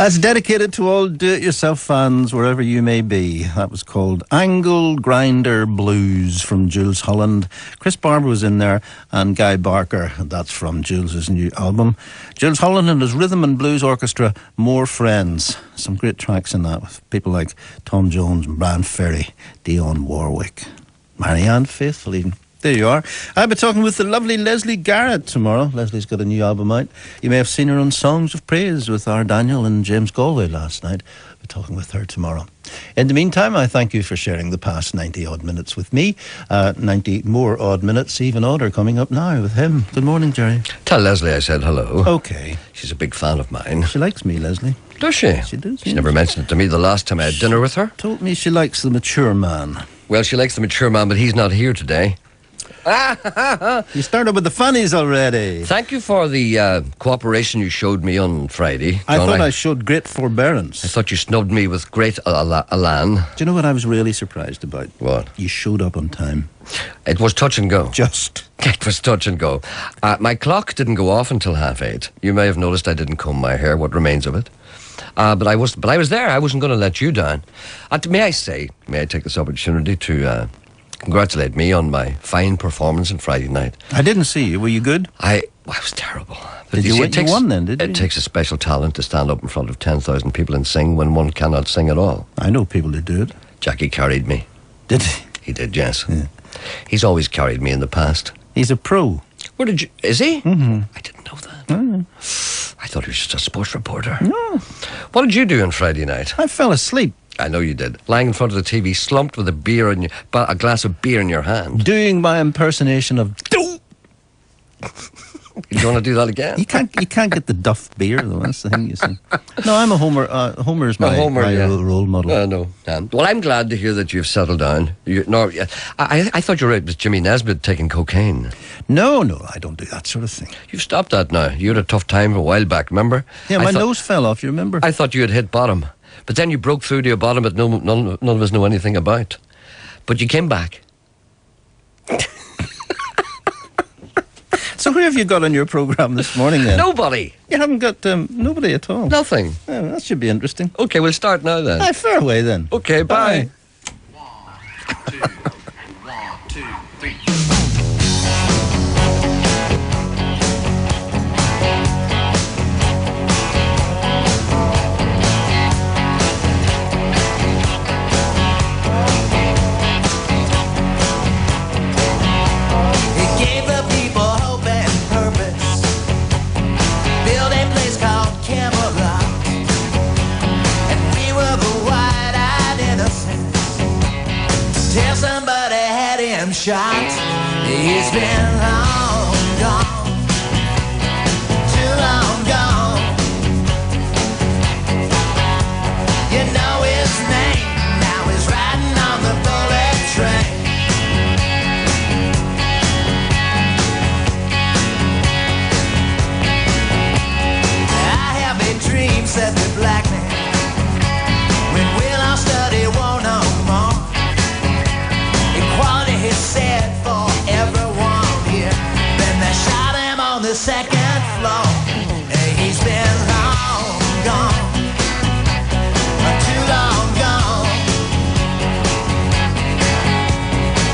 That's dedicated to all do-it-yourself fans, wherever you may be. That was called Angle Grinder Blues from Jules Holland. Chris Barber was in there, and Guy Barker. That's from Jules' new album. Jules Holland and his rhythm and blues orchestra, More Friends. Some great tracks in that, with people like Tom Jones and Brian Ferry, Dionne Warwick, Marianne Faithfull even. There you are. I'll be talking with the lovely Leslie Garrett tomorrow. Leslie's got a new album out. You may have seen her on Songs of Praise with our Daniel and James Galway last night. I'll be talking with her tomorrow. In the meantime, I thank you for sharing the past 90-odd minutes with me. 90 more odd minutes, even odder, coming up now with him. Good morning, Gerry. Tell Leslie I said hello. Okay. She's a big fan of mine. She likes me, Leslie. Does she? She does. She never mentioned it to me the last time I had dinner with her. Told me she likes the mature man. Well, she likes the mature man, but he's not here today. You started with the funnies already. Thank you for the cooperation you showed me on Friday. I thought I showed great forbearance. I thought you snubbed me with great elan. Do you know what I was really surprised about? What? You showed up on time. It was touch and go. Just. It was touch and go. My clock didn't go off until 8:30. You may have noticed I didn't comb my hair, what remains of it. But I was there. I wasn't going to let you down. May I take this opportunity to congratulate me on my fine performance on Friday night. I didn't see you. Were you good? I was terrible. But you won then, did you? It takes a special talent to stand up in front of 10,000 people and sing when one cannot sing at all. I know people who do it. Jackie carried me. Did he? He did, yes. Yeah. He's always carried me in the past. He's a pro. Where did you... Is he? Mm-hmm. I didn't know that. Mm. I thought he was just a sports reporter. No. What did you do on Friday night? I fell asleep. I know you did. Lying in front of the TV, slumped with a glass of beer in your hand. Doing my impersonation of... You want to do that again? You can't get the Duff beer, though. That's the thing, you see. No, I'm a Homer. Homer's my role model. No. Well, I'm glad to hear that you've settled down. I thought you were out with Jimmy Nesbitt taking cocaine. No, I don't do that sort of thing. You've stopped that now. You had a tough time a while back, remember? Yeah, my nose fell off, you remember? I thought you had hit bottom. But then you broke through to a bottom that none of us know anything about. But you came back. So who have you got on your programme this morning then? Nobody. You haven't got nobody at all? Nothing. Yeah, that should be interesting. Okay, we'll start now then. Aye, fair away then. Okay, bye. 1, 2, 1, 2, 3. Shot. He's been long gone, too long gone. You know his name, now he's riding on the bullet train. I have a dream, said the black man, when we'll all study war no more. Equality is said for everyone here. Then they shot him on the second floor. He's been long gone, too long gone.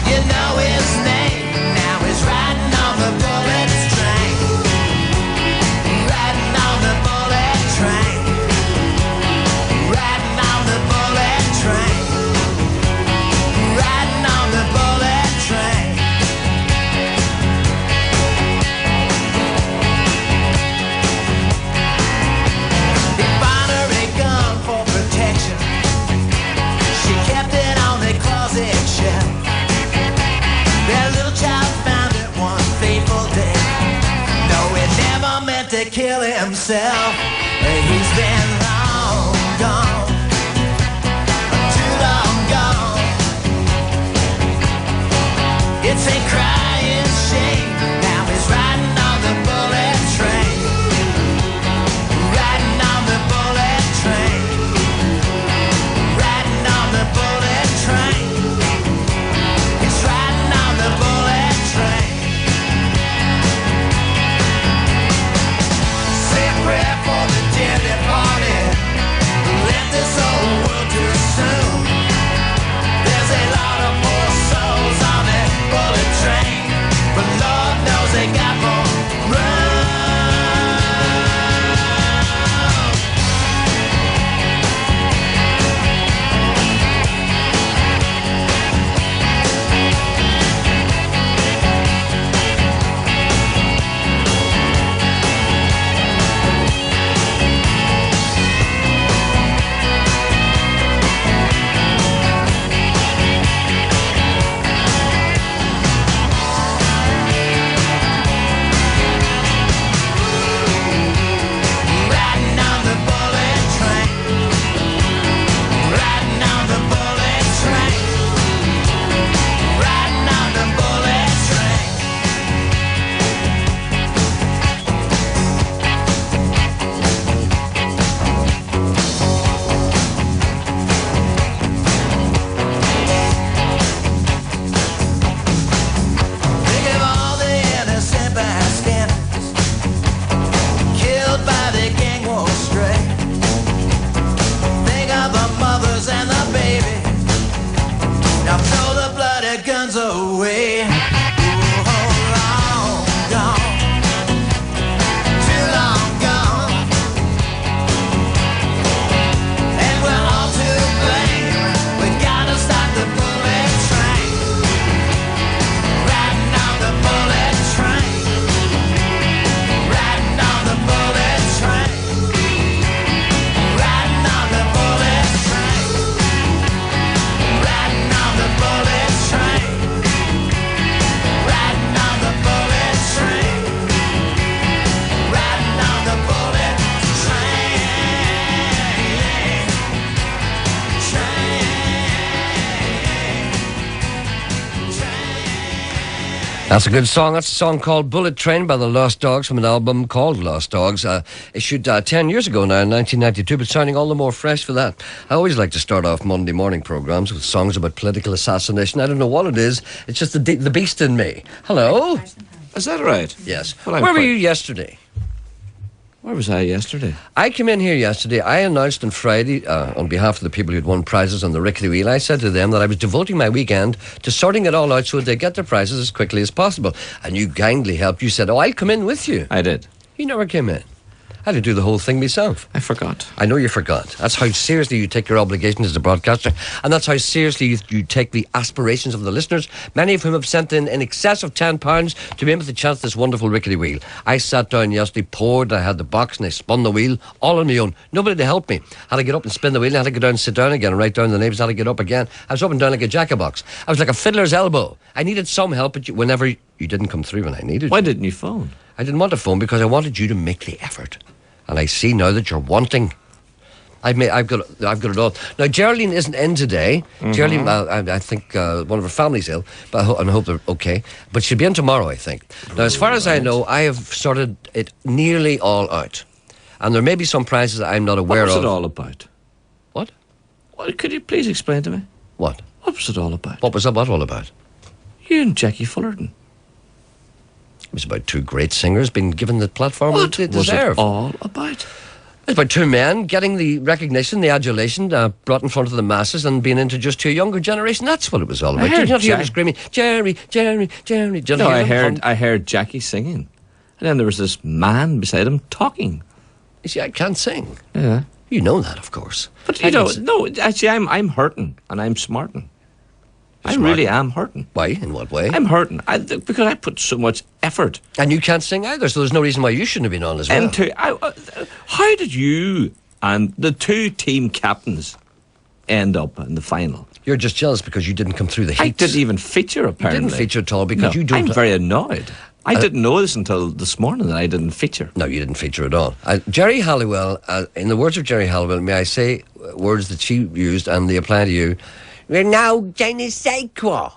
You know his name, now he's riding on the bullet train. Riding on the bullet train. Riding on the bullet train. Riding on the bullet train. He bought her a gun for protection. She kept it on the closet shelf. Their little child found it one fateful day. No, he never meant to kill himself. He's been long gone, too long gone. It's a crying shame. Now he's riding on the bullet train. Riding on the bullet train. Riding on the bullet train. He's riding on the bullet train. Say a prayer for the dead departed. That's a good song. That's a song called Bullet Train by the Lost Dogs from an album called Lost Dogs, issued 10 years ago now in 1992, but sounding all the more fresh for that. I always like to start off Monday morning programmes with songs about political assassination. I don't know what it is. It's just the beast in me. Hello? Is that right? Yes. Well, Where were you yesterday? Where was I yesterday? I came in here yesterday. I announced on Friday, on behalf of the people who'd won prizes on the Rickety Wheel, I said to them that I was devoting my weekend to sorting it all out so that they get their prizes as quickly as possible. And you kindly helped. You said, I'll come in with you. I did. You never came in. I had to do the whole thing myself. I forgot. I know you forgot. That's how seriously you take your obligations as a broadcaster, and that's how seriously you take the aspirations of the listeners, many of whom have sent in excess of £10 to be able to chance this wonderful Rickety Wheel. I sat down yesterday, poured, I had the box, and I spun the wheel all on my own. Nobody to help me. Had to get up and spin the wheel, and had to go down and sit down again and write down the names, had to get up again. I was up and down like a jack-a-box. I was like a fiddler's elbow. I needed some help, but whenever you didn't come through when I needed Why you. didn't you phone? I didn't want to phone because I wanted you to make the effort. And I see now that you're wanting. I've got it all. Now, Geraldine isn't in today. Geraldine, I think one of her family's ill, but I hope they're okay. But she'll be in tomorrow, I think. Now, as far as I know, I have sorted it nearly all out. And there may be some prizes that I'm not aware of. What was it all about? What? Well, could you please explain to me? What? What was it all about? What was that all about? You and Jackie Fullerton. It was about two great singers being given the platform What they was deserve. it all about? It's about two men getting the recognition, the adulation brought in front of the masses and being introduced to a younger generation. That's what it was all about. Did you not hear them screaming, Gerry, Gerry, Gerry? Did you No, not hear them? I heard Jackie singing. And then there was this man beside him talking. You see, I can't sing. Yeah. You know that, of course. But you know, no, actually I'm hurting and I'm smarting. I really am hurting. Why? In what way? I'm hurting because I put so much effort. And you can't sing either, so there's no reason why you shouldn't have been on as well. How did you and the two team captains end up in the final? You're just jealous because you didn't come through the heats. I didn't even feature, apparently. You didn't feature at all because you don't... I'm very annoyed. I didn't know this until this morning that I didn't feature. No, you didn't feature at all. Jerry Halliwell, in the words of Jerry Halliwell, may I say words that she used and they apply to you? We're now je ne sais quoi.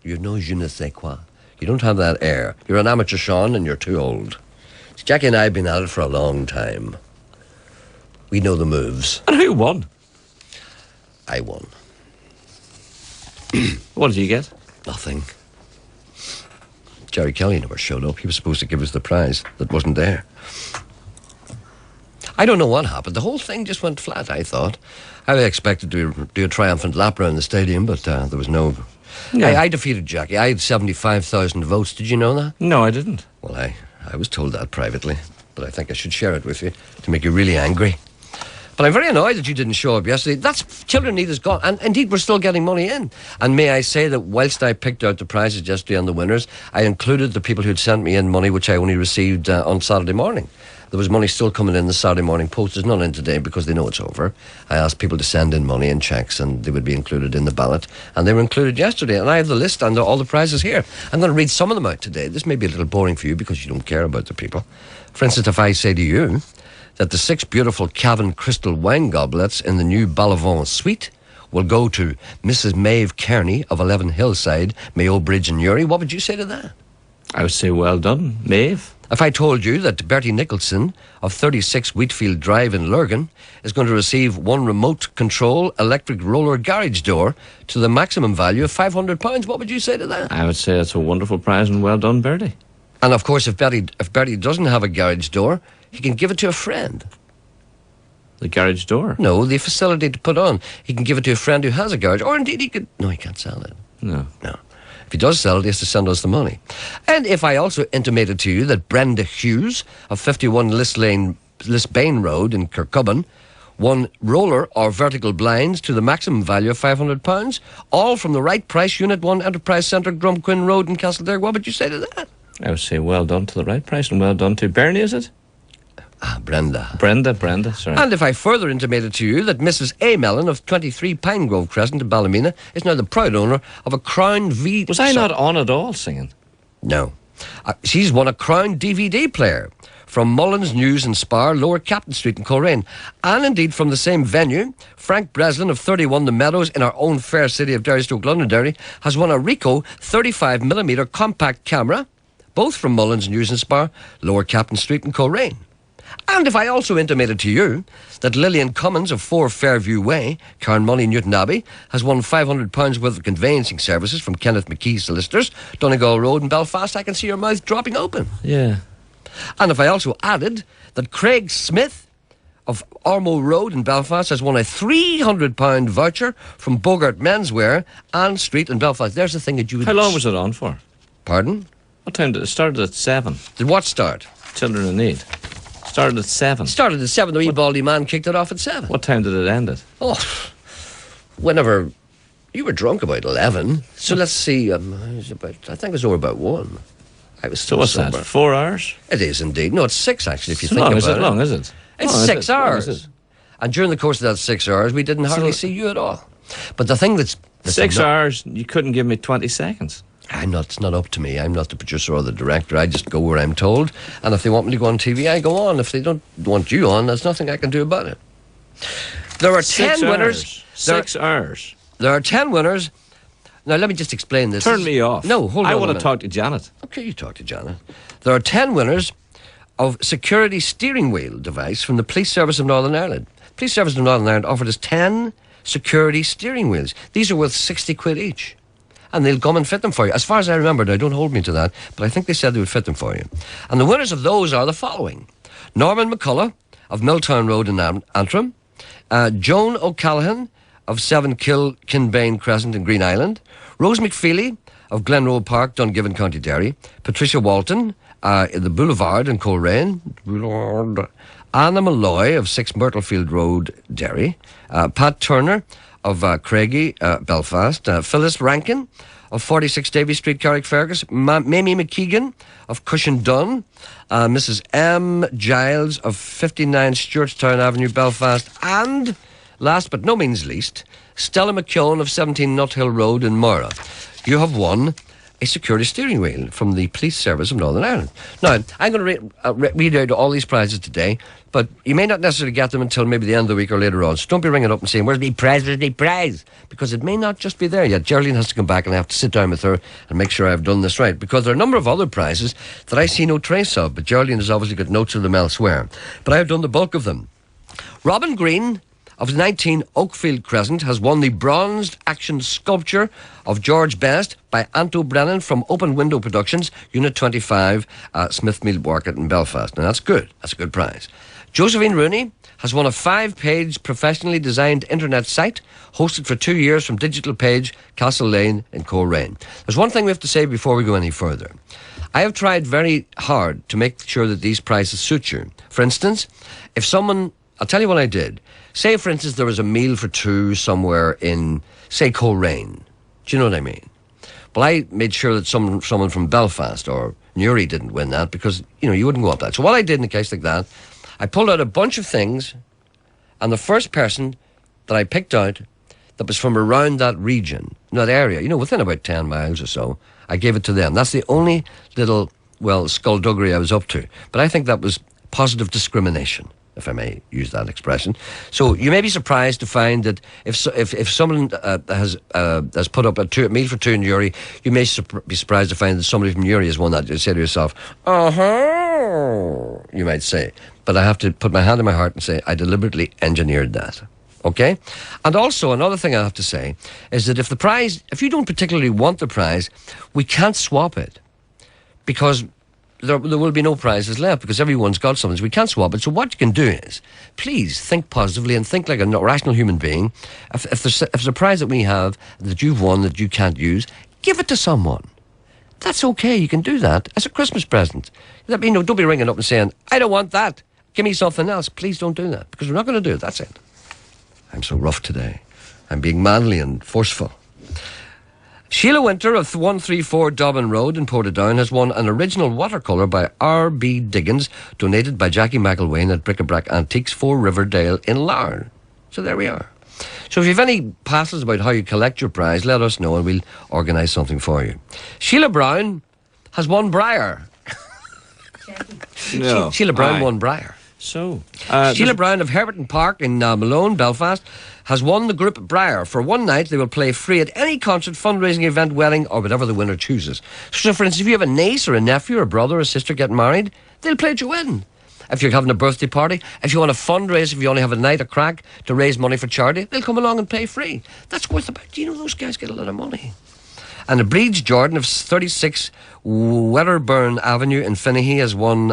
You know je ne sais quoi. You don't have that air. You're an amateur, Sean, and you're too old. Jackie and I have been at it for a long time. We know the moves. And who won? I won. What did you get? Nothing. Jerry Kelly never showed up. He was supposed to give us the prize that wasn't there. I don't know what happened. The whole thing just went flat, I thought. I expected to do a triumphant lap around the stadium, but there was no... Yeah. I defeated Jackie. I had 75,000 votes. Did you know that? No, I didn't. Well, I was told that privately, but I think I should share it with you to make you really angry. But I'm very annoyed that you didn't show up yesterday. That's Children Need is gone. And indeed, we're still getting money in. And may I say that whilst I picked out the prizes yesterday and the winners, I included the people who'd sent me in money, which I only received on Saturday morning. There was money still coming in the Saturday morning post. There's none in today because they know it's over. I asked people to send in money and cheques and they would be included in the ballot. And they were included yesterday. And I have the list and all the prizes here. I'm going to read some of them out today. This may be a little boring for you because you don't care about the people. For instance, if I say to you that the 6 beautiful Cavan crystal wine goblets in the new Ballavon suite will go to Mrs. Maeve Kearney of 11 Hillside, Mayo Bridge in Uri, what would you say to that? I would say well done, Maeve. If I told you that Bertie Nicholson of 36 Wheatfield Drive in Lurgan is going to receive one remote control electric roller garage door to the maximum value of £500, what would you say to that? I would say that's a wonderful prize and well done, Bertie. And of course, if Bertie doesn't have a garage door, he can give it to a friend. The garage door? No, the facility to put on. He can give it to a friend who has a garage. Or indeed he could... No, he can't sell it. No. If he does sell it, he has to send us the money. And if I also intimated to you that Brenda Hughes of 51 Lisbane Road in Kirkcudbright won roller or vertical blinds to the maximum value of £500, all from the Right Price Unit 1 Enterprise Centre, Drumquin Road in Castledare, what would you say to that? I would say well done to the Right Price and well done to Bernie, is it? Brenda, sorry. And if I further intimated to you that Mrs. A. Mellon of 23 Pinegrove Crescent in Ballymena is now the proud owner of a Crown V... Was I not on at all singing? No. She's won a Crown DVD player from Mullins News and Spar, Lower Captain Street in Coleraine. And indeed from the same venue, Frank Breslin of 31 The Meadows in our own fair city of Derrystoke, Londonderry, has won a Ricoh 35mm compact camera, both from Mullins News and Spar, Lower Captain Street in Coleraine. And if I also intimated to you that Lillian Cummins of 4 Fairview Way, Carnmoney, Newton Abbey, has won £500 worth of conveyancing services from Kenneth McKee Solicitors, Donegal Road in Belfast, I can see your mouth dropping open. Yeah. And if I also added that Craig Smith of Ormo Road in Belfast has won a £300 voucher from Bogart Menswear and Street in Belfast. There's the thing that you would... How long was it on for? Pardon? What time did it start? At 7. Did what start? Children in Need. Started at 7. Started at 7. The wee baldy man kicked it off at 7. What time did it end at? Oh, whenever... You were drunk about 11. So let's see. I think it was over about 1. I was So still what's sober. that? 4 hours? It is indeed. No, it's 6 actually, if you So think long, about is it it. long, is it? It's Long, is 6 it? Long, hours. is it? And during the course of that 6 hours, we didn't hardly see you at all. But the thing that's 6 not- hours, you couldn't give me 20 seconds. it's not up to me. I'm not the producer or the director. I just go where I'm told. And if they want me to go on TV, I go on. If they don't want you on, there's nothing I can do about it. There are 10 winners. 6 hours. There are 10 winners. Now, let me just explain this. Turn me off. No, hold on I a want to minute. talk to Janet. Okay, you talk to Janet. There are 10 winners of security steering wheel device from the Police Service of Northern Ireland. Police Service of Northern Ireland offered us 10 security steering wheels. These are worth 60 quid each. And they'll come and fit them for you. As far as I remember, now don't hold me to that, but I think they said they would fit them for you. And the winners of those are the following. Norman McCullough of Milltown Road in Antrim, Joan O'Callaghan of 7 Kilbane Crescent in Green Island, Rose McFeely of Glenroe Park, Dungiven, County Derry, Patricia Walton in the Boulevard in Coleraine, Anna Malloy of 6 Myrtlefield Road, Derry, Pat Turner of Craigie, Belfast, Phyllis Rankin of 46 Davy Street, Carrickfergus, Mamie McKeegan of Cushendun, Mrs. M. Giles of 59 Stewartstown Avenue, Belfast, and, last but no means least, Stella McKeown of 17 Nuthill Road in Moira. You have won a security steering wheel from the Police Service of Northern Ireland. Now, I'm going to read out all these prizes today, but you may not necessarily get them until maybe the end of the week or later on. So don't be ringing up and saying, where's my prize, where's my prize? Because it may not just be there yet. Geraldine has to come back and I have to sit down with her and make sure I've done this right. Because there are a number of other prizes that I see no trace of, but Geraldine has obviously got notes of them elsewhere. But I have done the bulk of them. Robin Green of 19 Oakfield Crescent has won the bronzed action sculpture of George Best by Anto Brennan from Open Window Productions, Unit 25, Smithmead Market in Belfast. Now that's good. That's a good prize. Josephine Rooney has won a 5-page professionally designed internet site hosted for 2 years from Digital Page, Castle Lane in Coleraine. There's one thing we have to say before we go any further. I have tried very hard to make sure that these prizes suit you. For instance, if someone... I'll tell you what I did. Say, for instance, there was a meal for 2 somewhere in, say, Coleraine. Do you know what I mean? Well, I made sure that someone from Belfast or Newry didn't win that because, you wouldn't go up that. So what I did in a case like that, I pulled out a bunch of things, and the first person that I picked out that was from around that region, that area, within about 10 miles or so, I gave it to them. That's the only little, skullduggery I was up to. But I think that was positive discrimination, if I may use that expression. So you may be surprised to find that if someone has put up a meal for 2 in Newry, you may be surprised to find that somebody from Newry has won that. You say to yourself, you might say. But I have to put my hand on my heart and say, I deliberately engineered that. Okay? And also, another thing I have to say is that if you don't particularly want the prize, we can't swap it. Because there will be no prizes left because everyone's got something. So we can't swap it. So what you can do is, please think positively and think like a rational human being. If there's a prize that we have that you've won that you can't use, give it to someone. That's okay. You can do that as a Christmas present. Don't be ringing up and saying, I don't want that. Give me something else. Please don't do that because we're not going to do it. That's it. I'm so rough today. I'm being manly and forceful. Sheila Winter of 134 Dobbin Road in Portadown has won an original watercolour by R.B. Diggins, donated by Jackie McElwain at Bric-a-Brac Antiques, 4 Riverdale in Larne. So there we are. So if you have any passes about how you collect your prize, let us know and we'll organise something for you. Sheila Brown has won Briar. No. Sheila Brown Aye. won Briar. So, Sheila Brown of Herberton Park in Malone, Belfast, has won the group Briar. For one night, they will play free at any concert, fundraising event, wedding, or whatever the winner chooses. So, for instance, if you have a niece or a nephew or a brother or a sister getting married, they'll play at your wedding. If you're having a birthday party, if you want to fundraise, if you only have a night of crack to raise money for charity, they'll come along and pay free. That's worth about, those guys get a lot of money. And Breeds Jordan of 36 Wedderburn Avenue in Finnehy has won...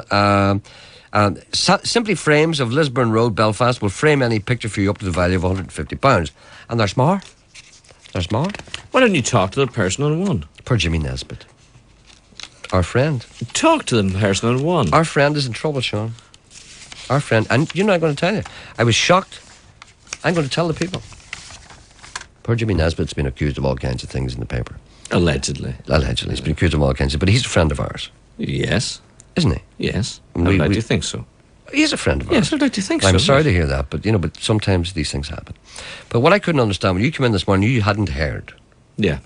Simply Frames of Lisburn Road, Belfast, will frame any picture for you up to the value of £150. And there's more. There's more. why don't you talk to the person on one? Poor Jimmy Nesbitt. Our friend. Talk to the person on one. Our friend is in trouble, Sean. Our friend. And you know, I'm going to tell you. I was shocked. I'm going to tell the people. Poor Jimmy Nesbitt's been accused of all kinds of things in the paper. Allegedly. Allegedly. He's been accused of all kinds of... But he's a friend of ours. Yes. Isn't he? Yes. We- I'd like we- to think so. He's a friend of ours. Yes, I'd like to think so. I'm sorry to hear that, but but sometimes these things happen. But what I couldn't understand, when you came in this morning, you hadn't heard. Yeah.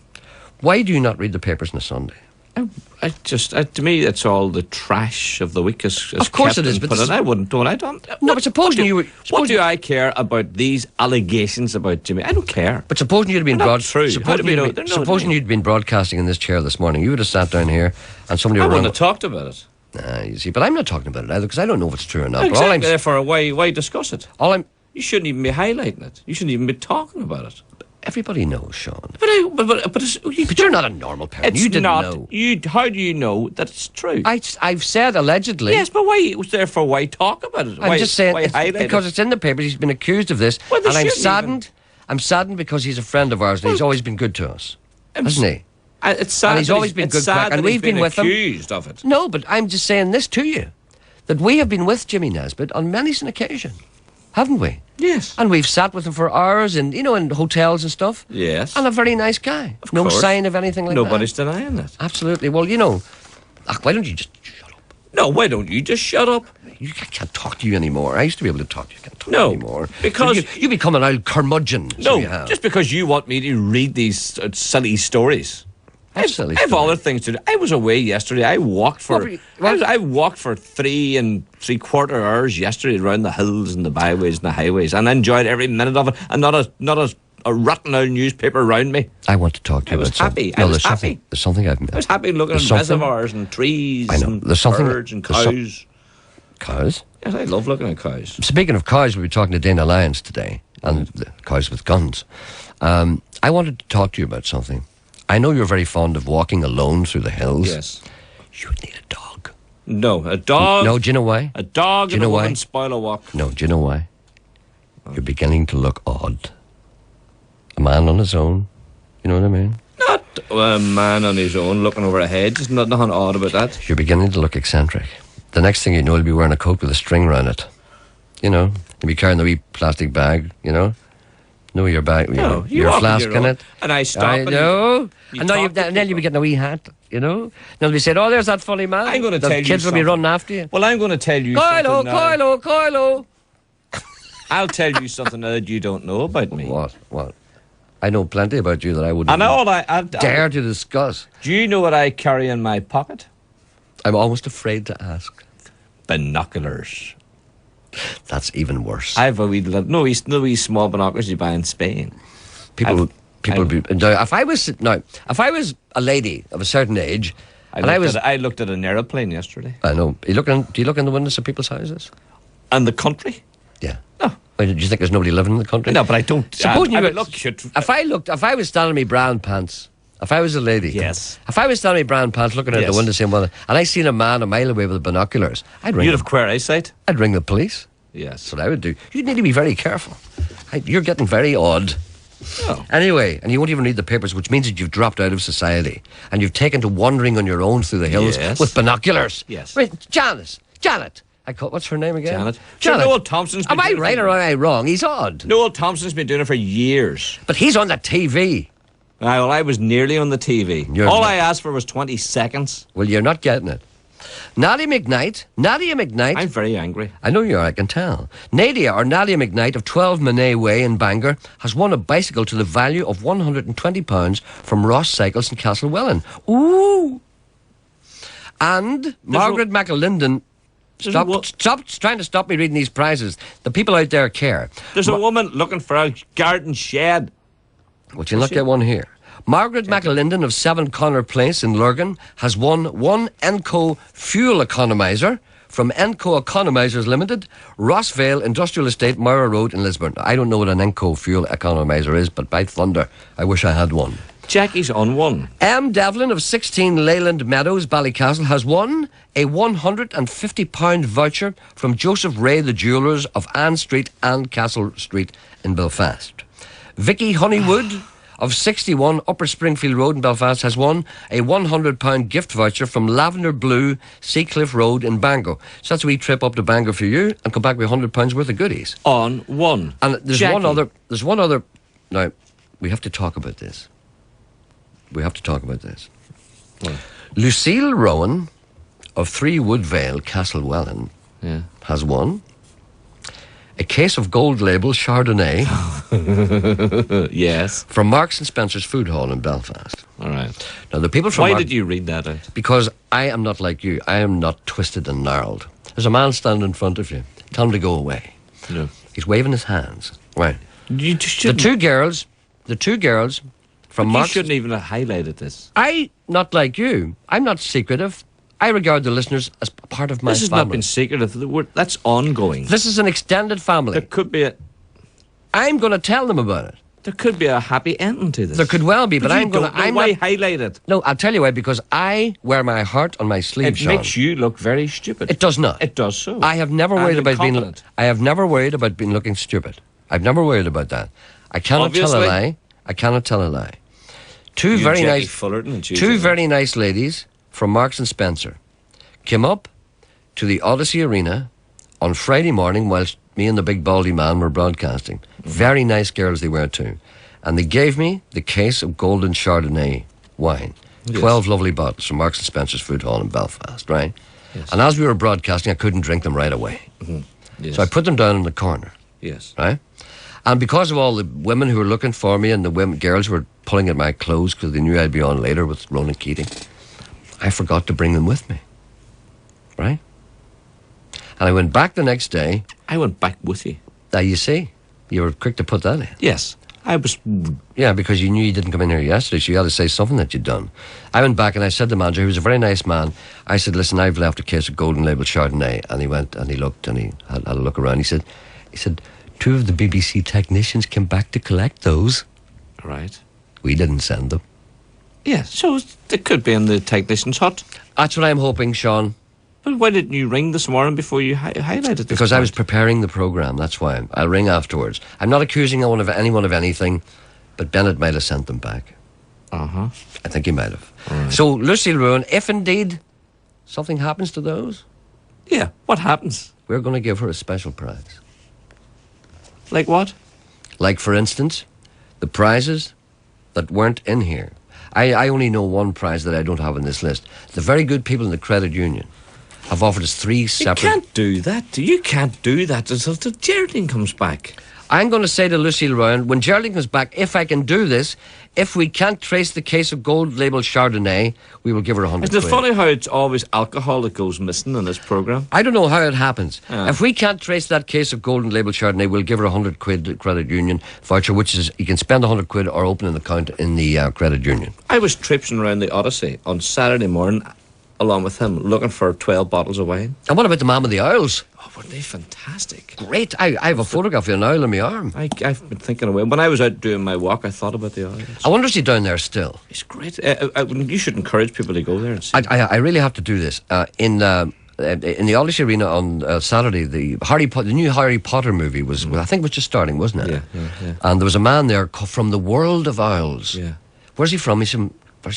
Why do you not read the papers on a Sunday? To me, it's all the trash of the week. Of course it is, but But this- I wouldn't do it. I don't. No, but supposing you were... What do I care about these allegations about Jimmy? I don't care. But supposing you'd been They're not true. How do we know? They're not supposing true. you'd been broadcasting in this chair this morning, you would have sat down here and somebody I would wouldn't run... have talked about it. You see, but I'm not talking about it either because I don't know if it's true or not. Exactly. But Therefore, why discuss it? all I'm... You shouldn't even be highlighting it. You shouldn't even be talking about it. Everybody knows, Sean. But You're not a normal person. You didn't not. know. How do you know that it's true? I've said allegedly. Yes, but why? Therefore, why talk about it? I'm just saying why it's highlight because it? it's in the papers. He's been accused of this, Well, they and I'm shouldn't saddened. I'm saddened because he's a friend of ours and he's always been good to us, hasn't he? It's sad. And he's that always been it's good sad crack, that and he's we've been with him. accused of it. No, but I'm just saying this to you, that we have been with Jimmy Nesbitt on many an occasion, haven't we? Yes. And we've sat with him for hours in hotels and stuff. Yes. And a very nice guy. Of No course. sign of anything like Nobody's that. denying that. Absolutely. Well, why don't you just shut up? No, why don't you just shut up? I can't talk to you anymore. I used to be able to talk to you. I can't talk No, anymore. because- you become an old curmudgeon. so No, you have. just because you want me to read these silly stories. That's silly I have story. other things to do. I was away yesterday. I walked for. I walked for 3 3/4 hours yesterday around the hills and the byways and the highways, and I enjoyed every minute of it. And not a rotten old newspaper around me. I want to talk to you I was about something. happy. I was happy. There's something I've... I was happy looking There's at something- reservoirs and trees I know. and There's something- birds and there's some- cows. Cows? Yes, I love looking at cows. Speaking of cows, we were talking to Dana Lyons today, and the cows with guns. I wanted to talk to you about something. I know you're very fond of walking alone through the hills. Yes. You would need a dog. No, a dog. No, do you know why? A dog Do you and a know why? woman spoil a walk. No, do you know why? You're beginning to look odd. A man on his own. You know what I mean? Not a man on his own looking over a hedge. There's nothing odd about that. You're beginning to look eccentric. The next thing you know, you'll be wearing a coat with a string around it. You'll be carrying the wee plastic bag, No, your bag, No, you your walk with flask your in own, it. and I stop I and know. you And, talk to then you'll be people. getting a wee hat, Then they'll be saying, oh, there's that funny man. I'm gonna The tell you kids will be something. running after you. Well, I'm going to tell you Kylo, something now. Kylo. I'll tell you something now that you don't know about me. What? I know plenty about you that I wouldn't And all I dare to discuss. Do you know what I carry in my pocket? I'm almost afraid to ask. Binoculars. That's even worse. I've a wee no wee small binoculars you buy in Spain. People I've- would be. Now, if I was a lady of a certain age, I looked at an aeroplane yesterday. I know. Do you look in the windows of people's houses? And the country? Yeah. No. Why, do you think there's nobody living in the country? No, but I don't. Suppose you I were, mean, look, if I was standing in my brown pants, if I was a lady, Yes. if I was standing in my brown pants looking out Yes. the window saying, well, and I seen a man a mile away with binoculars, I'd ring you'd have queer eyesight. I'd ring the police. Yes. That's what I would do. You need to be very careful. You're getting very odd. Oh. Anyway, and you won't even read the papers, which means that you've dropped out of society and you've taken to wandering on your own through the hills Yes. with binoculars. Yes. Wait, Janet. What's her name again? Janet. Sure, Noel Thompson's been Am I doing it right for- or am I wrong? He's odd. Noel Thompson's been doing it for years. But he's on the TV. I was nearly on the TV. You're All not. I asked for was 20 seconds. Well, you're not getting it. Nadia McKnight. I'm very angry. I know you are, I can tell. Nadia McKnight of 12 Monet Way in Bangor has won a bicycle to the value of £120 from Ross Cycles in Castlewellan. Ooh! And Margaret McAlinden Stop trying to stop me reading these prizes. The people out there care. There's a woman looking for a garden shed. Well, you'll not get one here. Margaret McAlinden of 7 Connor Place in Lurgan has won one Enco fuel economiser from Enco Economisers Limited, Rossvale Industrial Estate, Moira Road in Lisburn. I don't know what an Enco fuel economiser is, but by thunder, I wish I had one. Jackie's on one. M. Devlin of 16 Leyland Meadows, Ballycastle, has won a £150 voucher from Joseph Ray, the Jewellers of Ann Street and Castle Street in Belfast. Vicky Honeywood of 61 Upper Springfield Road in Belfast has won a £100 gift voucher from Lavender Blue, Seacliff Road in Bangor. So that's a wee trip up to Bangor for you and come back with £100 worth of goodies. On one. And there's Jackie. one other. Now, we have to talk about this. What? Lucille Rowan of 3 Woodvale, Castlewellan, has won a case of gold label Chardonnay Yes. from Marks and Spencer's Food Hall in Belfast. All right. Now, the people from Why did you read that out? Because I am not like you. I am not twisted and gnarled. There's a man standing in front of you. Tell him to go away. No. He's waving his hands. Right. You The shouldn't. two girls from You Marks... shouldn't even have highlighted this. Not like you. I'm not secretive. I regard the listeners as part of my This has family. not been secretive. That's ongoing. This is an extended family. There could be I'm going to tell them about it. There could be a happy ending to this. There could well be, but you I'm going don't to... know I'm why not, highlight it? no, I'll tell you why, because I wear my heart on my sleeve, It Sean. makes you look very stupid. It does not. It does so. I have never And worried about being... incompetent. I have never worried about being looking stupid. I've never worried about that. I cannot tell a Obviously. lie. I cannot tell a lie. Two You, very Jackie nice... Fullerton and Two Tuesday. very nice ladies from Marks and Spencer came up to the Odyssey Arena on Friday morning whilst me and the big baldy man were broadcasting. Very nice girls they were too. And they gave me the case of golden Chardonnay wine. Yes. 12 lovely bottles from Marks and Spencer's Food Hall in Belfast, right? Yes. And as we were broadcasting, I couldn't drink them right away. Yes. So I put them down in the corner, Yes. right? And because of all the women who were looking for me and the girls who were pulling at my clothes because they knew I'd be on later with Ronan Keating, I forgot to bring them with me, right? And I went back the next day. I went back with you. Now, you see, you were quick to put that in. Yes. I was. Yeah, because you knew you didn't come in here yesterday, so you had to say something that you'd done. I went back and I said to the manager, who was a very nice man, I said, listen, I've left a case of golden label Chardonnay. And he went and he looked and he had a look around. He said, 2 of the BBC technicians came back to collect those. Right. We didn't send them. Yeah, so it could be in the technician's hut. That's what I'm hoping, Sean. But why didn't you ring this morning before you highlighted this? Because I was point? preparing the programme, that's why. I'll ring afterwards. I'm not accusing anyone of anything, but Bennett might have sent them back. Uh-huh. I think he might have. So, Lucille Rowan, if indeed something happens to those, Yeah, what happens? we're going to give her a special prize. Like what? Like, for instance, the prizes that weren't in here. I only know one prize that I don't have on this list. The very good people in the credit union have offered us 3 You separate... can't do that. You can't do that until Geraldine comes back. I'm going to say to Lucille Ryan, when Geraldine comes back, if I can do this, if we can't trace the case of gold label Chardonnay, we will give her 100 Isn't it quid. funny how it's always alcohol that goes missing in this programme? I don't know how it happens. Yeah. If we can't trace that case of golden label Chardonnay, we'll give her 100 quid credit union voucher, which is, you can spend 100 quid or open an account in the credit union. I was traipsing around the Odyssey on Saturday morning along with him, looking for 12 bottles of wine. And what about the Man with the Owls? Oh, weren't they fantastic? Great. I have a photograph of an owl on my arm. I've been thinking away. When I was out doing my walk, I thought about the oils. I wonder if she's down there still. It's great. You should encourage people to go there and see. I really have to do this. In the Odyssey Arena on Saturday, the new Harry Potter movie was, I think it was just starting, wasn't it? Yeah. And there was a man there from the world of owls. Yeah. Where's he from? Where's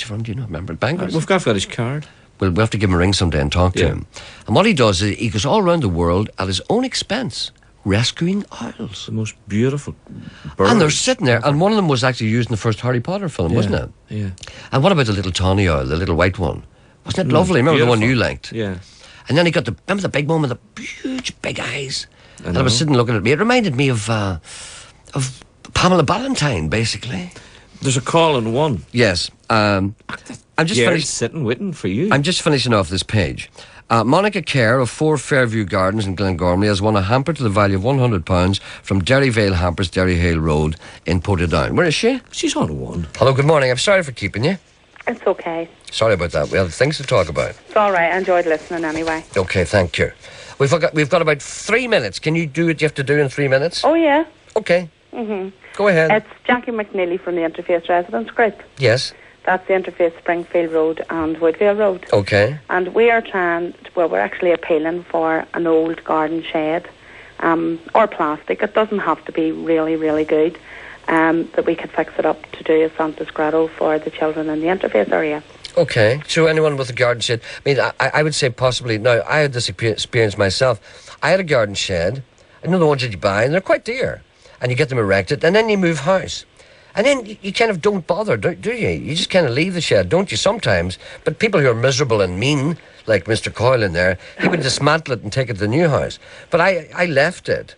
he from? Do you know? Remember? Bangor? We've got his card. We'll have to give him a ring someday and talk to Yeah. him. And what he does is he goes all around the world at his own expense, rescuing owls. The most beautiful birds. And they're sitting there, and one of them was actually used in the first Harry Potter film, wasn't it? Yeah. And what about the little tawny owl, the little white one? Wasn't it lovely? Remember the one you Beautiful. liked? Yeah. And then he got remember the big one with the huge big eyes? And I was know. sitting looking at me. It reminded me of Pamela Ballantyne, basically. There's a call in one. Yes. I'm just Gerry's finished. sitting waiting for you. I'm just finishing off this page. Monica Kerr of 4 Fairview Gardens in Glengormley has won a hamper to the value of £100 from Derryvale Hampers, Derryhale Road in Portadown. Where is she? She's on one. Hello, good morning. I'm sorry for keeping you. It's okay. Sorry about that. We have things to talk about. It's all right. I enjoyed listening anyway. Okay, thank you. We've got about 3 minutes. Can you do what you have to do in 3 minutes? Oh, yeah. Okay. Go ahead. It's Jackie McNeely from the Interface Residence Group. Yes. That's the Interface Springfield Road and Woodvale Road. Okay. And we are we're actually appealing for an old garden shed or plastic. It doesn't have to be really, really good. That we could fix it up to do a Santa's Grotto for the children in the Interface area. Okay, so anyone with a garden shed, I mean, I would say possibly, now, I had this experience myself. I had a garden shed, I know the ones that you buy, and they're quite dear, and you get them erected, and then you move house. And then you kind of don't bother, do you? You just kind of leave the shed, don't you, sometimes? But people who are miserable and mean, like Mr. Coyle in there, he would dismantle it and take it to the new house. But I left it.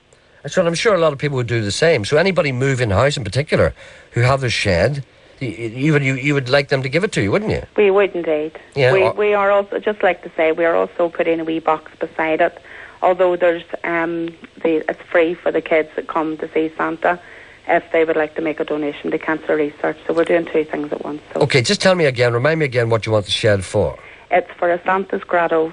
So I'm sure a lot of people would do the same. So anybody moving house in particular who have a shed, you would like them to give it to you, wouldn't you? We would indeed. Yeah, we are also, just like to say, we are also putting a wee box beside it. Although there's it's free for the kids that come to see Santa if they would like to make a donation to cancer research. So we're doing 2 things at once. So. Okay, just tell me again, remind me again what you want the shed for. It's for a Santa's Grotto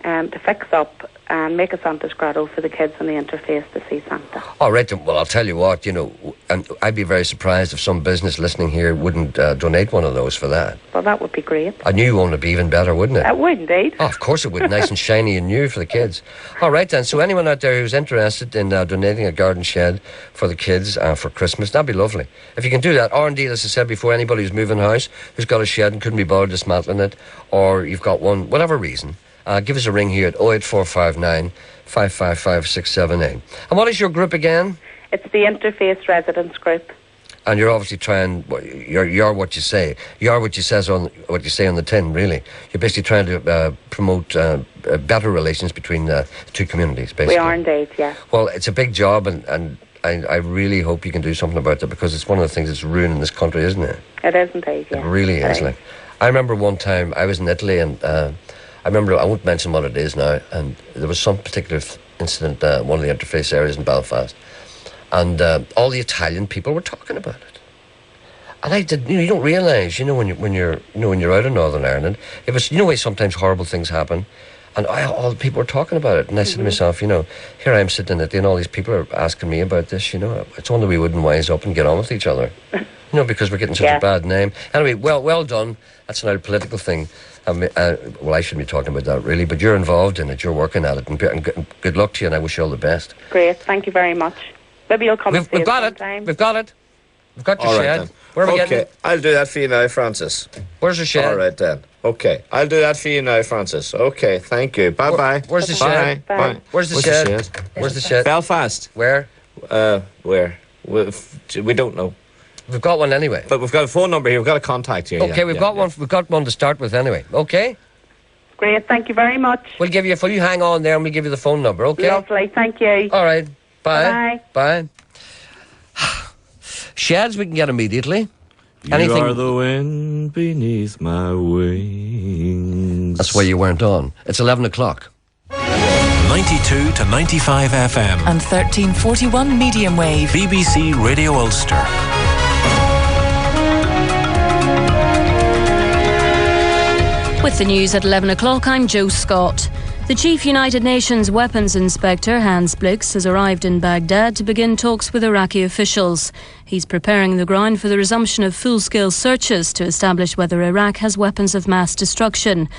to fix up and make a Santa's Grotto for the kids in the Interface to see Santa. All right, then, well, I'll tell you what, and I'd be very surprised if some business listening here wouldn't donate one of those for that. Well, that would be great. A new one would be even better, wouldn't it? It would indeed. Oh, of course it would, nice and shiny and new for the kids. All right, then, so anyone out there who's interested in donating a garden shed for the kids for Christmas, that'd be lovely. If you can do that, or indeed, as I said before, anybody who's moving house, who's got a shed and couldn't be bothered dismantling it, or you've got one, whatever reason, give us a ring here at 08459 555 678. And what is your group again? It's the Interface Residence Group. And you're obviously trying. You're what you say. You are what you say on the tin. Really, you're basically trying to promote better relations between the 2 communities. Basically, we are indeed. Yeah. Well, it's a big job, and I really hope you can do something about that, because it's one of the things that's ruining this country, isn't it? It is indeed. Yeah. It really is. Like, I remember one time I was in Italy, and I remember, I won't mention what it is now, and there was some particular incident one of the Interface areas in Belfast, and all the Italian people were talking about it. And I did, you don't realise, when you're out in Northern Ireland, it was, why sometimes horrible things happen, and all the people were talking about it, and I said to myself, here I am sitting in Italy, and all these people are asking me about this. It's wonder we wouldn't wise up and get on with each other, because we're getting such a bad name. Anyway, well done. That's an old political thing. Well, I shouldn't be talking about that really, but you're involved in it, you're working at it, and good luck to you, and I wish you all the best. Great, thank you very much. Maybe you'll come and see us sometime. We've got it. We've got your All right, shed. then. Where are we Okay, getting it? I'll do that for you now, Francis. Where's the shed? All right, then. Okay, I'll do that for you now, Francis. Okay, thank you. Bye-bye. Where's the Bye. shed? Bye. Bye. Where's the shed? Where's the shed? Belfast. Where? Where? We don't know. We've got one anyway. But we've got a phone number here. We've got a contact here. Okay, we've got one. We've got one to start with anyway. Okay. Great, thank you very much. We'll give you. You hang on there, and we'll give you the phone number. Okay. Lovely, thank you. All right. Bye. Bye. Bye. Sheds we can get immediately. You Anything. are the wind beneath my wings. That's why you weren't on. It's 11 o'clock. 92 to 95 FM. And 1341 medium wave. BBC Radio Ulster. With the news at 11 o'clock, I'm Jo Scott. The Chief United Nations Weapons Inspector, Hans Blix, has arrived in Baghdad to begin talks with Iraqi officials. He's preparing the ground for the resumption of full-scale searches to establish whether Iraq has weapons of mass destruction.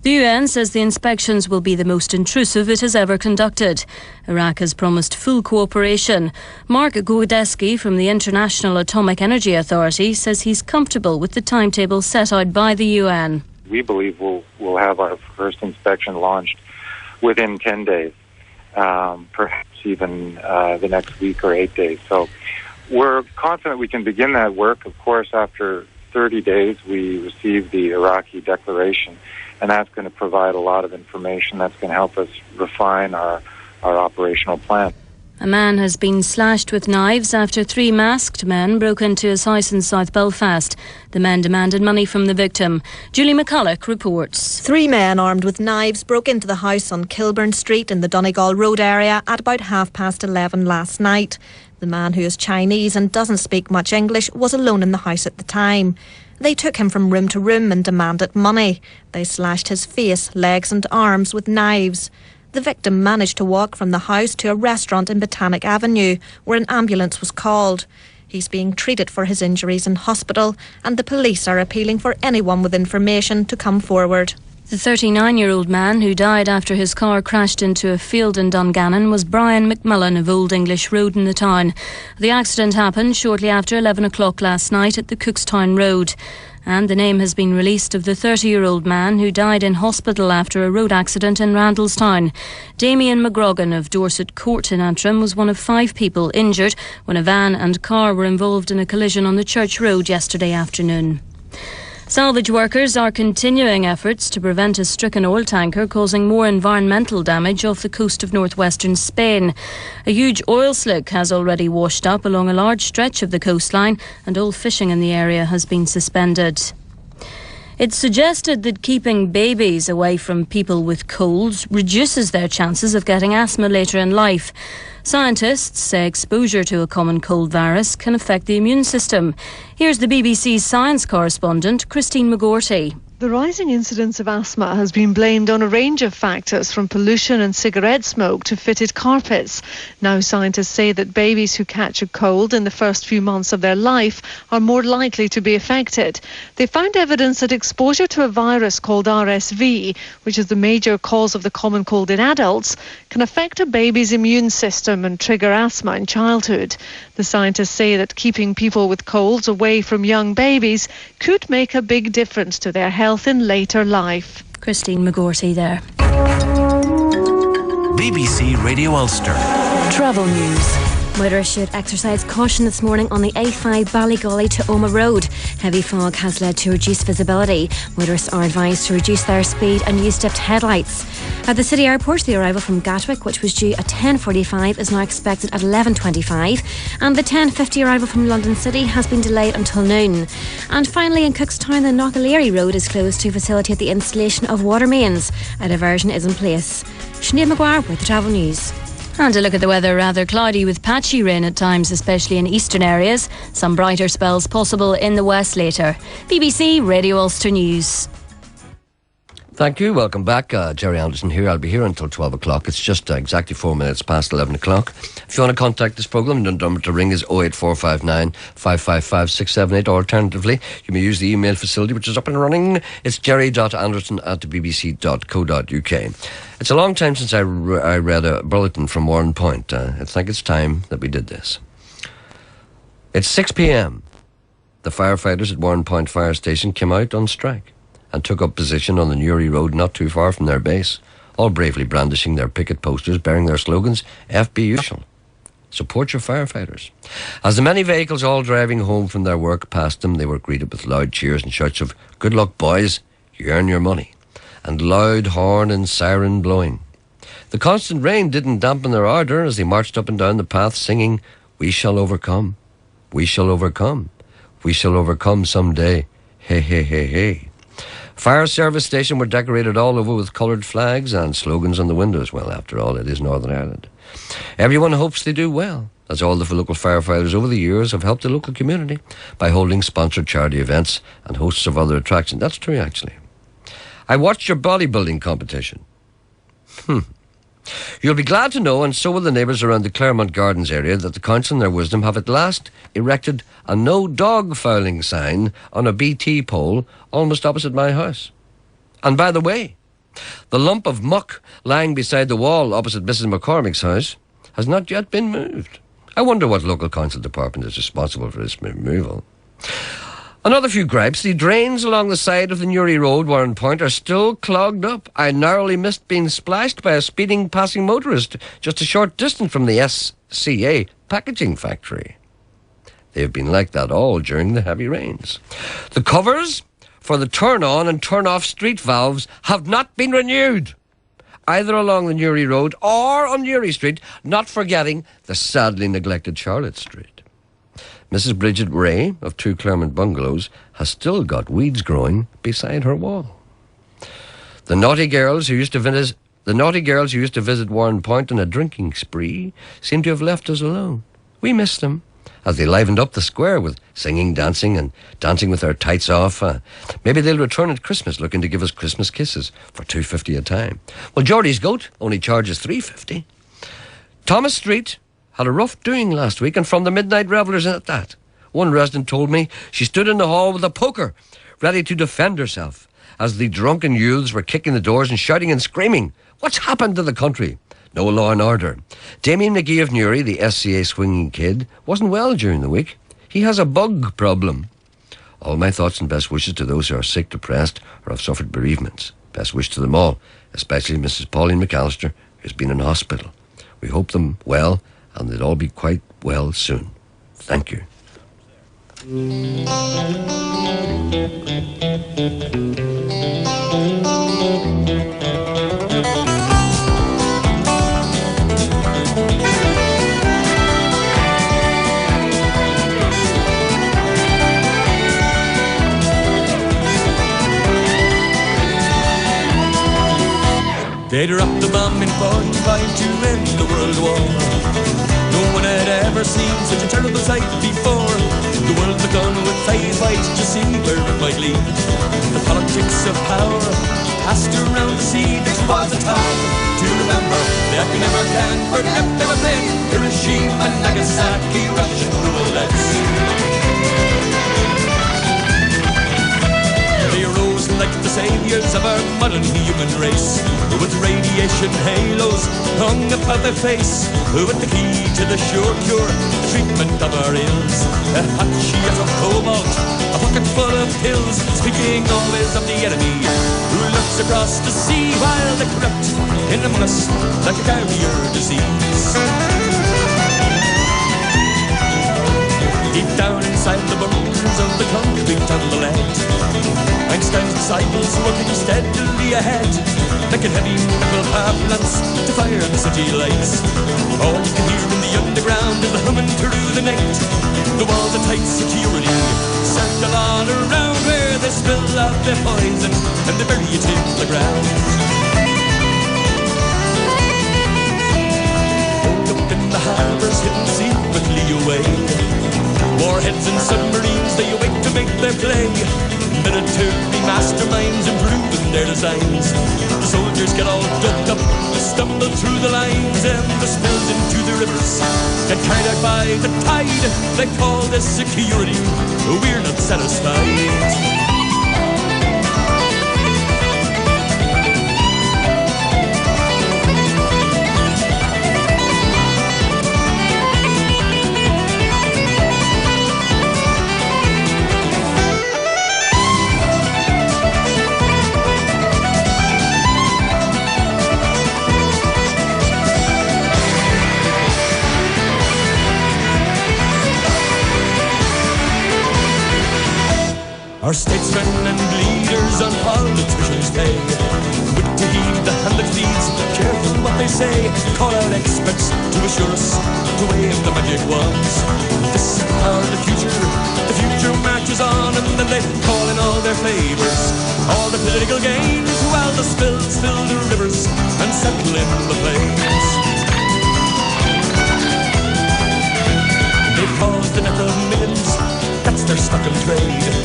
The UN says the inspections will be the most intrusive it has ever conducted. Iraq has promised full cooperation. Mark Godeski from the International Atomic Energy Authority says he's comfortable with the timetable set out by the UN. We believe we'll have our first inspection launched within 10 days, perhaps even the next week or 8 days. So we're confident we can begin that work. Of course, after 30 days, we receive the Iraqi declaration, and that's going to provide a lot of information that's going to help us refine our operational plan. A man has been slashed with knives after 3 masked men broke into his house in South Belfast. The men demanded money from the victim. Julie McCulloch reports. 3 men armed with knives broke into the house on Kilburn Street in the Donegal Road area at about 11:30 last night. The man, who is Chinese and doesn't speak much English, was alone in the house at the time. They took him from room to room and demanded money. They slashed his face, legs and arms with knives. The victim managed to walk from the house to a restaurant in Botanic Avenue, where an ambulance was called. He's being treated for his injuries in hospital, and the police are appealing for anyone with information to come forward. The 39-year-old man who died after his car crashed into a field in Dungannon was Brian McMillan of Old English Road in the town. The accident happened shortly after 11 o'clock last night at the Cookstown Road. And the name has been released of the 30-year-old man who died in hospital after a road accident in Randallstown. Damien McGrogan of Dorset Court in Antrim was one of 5 people injured when a van and car were involved in a collision on the Church Road yesterday afternoon. Salvage workers are continuing efforts to prevent a stricken oil tanker causing more environmental damage off the coast of northwestern Spain. A huge oil slick has already washed up along a large stretch of the coastline, and all fishing in the area has been suspended. It's suggested that keeping babies away from people with colds reduces their chances of getting asthma later in life. Scientists say exposure to a common cold virus can affect the immune system. Here's the BBC's science correspondent, Christine McGorty. The rising incidence of asthma has been blamed on a range of factors, from pollution and cigarette smoke to fitted carpets. Now scientists say that babies who catch a cold in the first few months of their life are more likely to be affected. They found evidence that exposure to a virus called RSV, which is the major cause of the common cold in adults, can affect a baby's immune system and trigger asthma in childhood. The scientists say that keeping people with colds away from young babies could make a big difference to their health in later life. Christine McGorty there. BBC Radio Ulster. Travel news. Motorists should exercise caution this morning on the A5 Ballygolly to Omagh Road. Heavy fog has led to reduced visibility. Motorists are advised to reduce their speed and use dipped headlights. At the city airport, the arrival from Gatwick, which was due at 10:45, is now expected at 11:25, and the 10:50 arrival from London City has been delayed until noon. And finally, in Cookstown, the Knockalary Road is closed to facilitate the installation of water mains. A diversion is in place. Sinead Maguire with the Travel News. And to look at the weather, rather cloudy with patchy rain at times, especially in eastern areas. Some brighter spells possible in the west later. BBC Radio Ulster News. Thank you. Welcome back. Gerry Anderson here. I'll be here until 12 o'clock. It's just exactly 4 minutes past 11 o'clock. If you want to contact this programme, the number to ring is 08459 555 678. Alternatively, you may use the email facility, which is up and running. It's gerry.anderson@bbc.co.uk. It's a long time since I read a bulletin from Warren Point. I think it's time that we did this. It's 6 p.m. The firefighters at Warren Point Fire Station came out on strike and took up position on the Newry Road not too far from their base, all bravely brandishing their picket posters bearing their slogans, FB Usual. Support your firefighters. As the many vehicles all driving home from their work passed them, they were greeted with loud cheers and shouts of, "Good luck, boys, you earn your money," and loud horn and siren blowing. The constant rain didn't dampen their ardour as they marched up and down the path singing, "We shall overcome, we shall overcome, we shall overcome someday, hey, hey, hey, hey." Fire service station were decorated all over with coloured flags and slogans on the windows. Well, after all, it is Northern Ireland. Everyone hopes they do well, as all the local firefighters over the years have helped the local community by holding sponsored charity events and hosts of other attractions. That's true, actually. I watched your bodybuilding competition. You'll be glad to know, and so will the neighbours around the Claremont Gardens area, that the council in their wisdom have at last erected a no dog fouling sign on a BT pole almost opposite my house. And by the way, the lump of muck lying beside the wall opposite Mrs. McCormick's house has not yet been moved. I wonder what local council department is responsible for this removal. Another few gripes. The drains along the side of the Newry Road, Warren Point, are still clogged up. I narrowly missed being splashed by a speeding passing motorist just a short distance from the SCA packaging factory. They've been like that all during the heavy rains. The covers for the turn-on and turn-off street valves have not been renewed. either along the Newry Road or on Newry Street, not forgetting the sadly neglected Charlotte Street. Mrs. Bridget Ray of 2 Claremont Bungalows has still got weeds growing beside her wall. The naughty girls who used to visit Warren Point on a drinking spree seem to have left us alone. We miss them, as they livened up the square with singing, dancing, and dancing with their tights off. Maybe they'll return at Christmas looking to give us Christmas kisses for $2.50 a time. Well, Geordie's Goat only charges $3.50. Thomas Street had a rough doing last week, and from the midnight revellers at that. One resident told me she stood in the hall with a poker, ready to defend herself, as the drunken youths were kicking the doors and shouting and screaming. What's happened to the country? No law and order. Damien McGee of Newry, the SCA swinging kid, wasn't well during the week. He has a bug problem. All my thoughts and best wishes to those who are sick, depressed, or have suffered bereavements. Best wish to them all, especially Mrs. Pauline McAllister, who's been in hospital. We hope them well, and they'll all be quite well soon. Thank you. They dropped the bomb in 45 to end the world war. No one had ever seen such a terrible sight before. The world looked on with eyes wide to see where it might lead. The politics of power passed around the sea. This was a time to remember that we never can forget. Never been Hiroshima, Nagasaki, Russian roulettes. They arose like the saviors of our modern human race, with radiation halos hung about their face, with the key to the sure cure, the treatment of our ills. A hot sheet of cobalt, a pocket full of pills, speaking always of the enemy who looks across the sea, while the corrupt in among us like a carrier disease. Deep down inside the bunkers of the concrete and the lead, Einstein's disciples working steadily ahead, making heavy metal power plants to fire the city lights. All you can hear in the underground is the humming through the night. The walls of tight security circle all around, where they spill out their poison and they bury it in the ground. Hold up in the harbors hidden secretly away, warheads and submarines, they await to make their play. Military masterminds improving their designs. The soldiers get all doped up, stumble through the lines, and the spills into the rivers get carried out by the tide. They call this security, we're not satisfied. Our statesmen and leaders on politicians pay, quick to heed the hand that feeds, careful what they say, call out experts to assure us to wave the magic wands. This is the future marches on, and then they call in all their favours, all the political gains, while the spills fill the rivers and settle in the plains. They cause the death of millions, that's their stock and trade.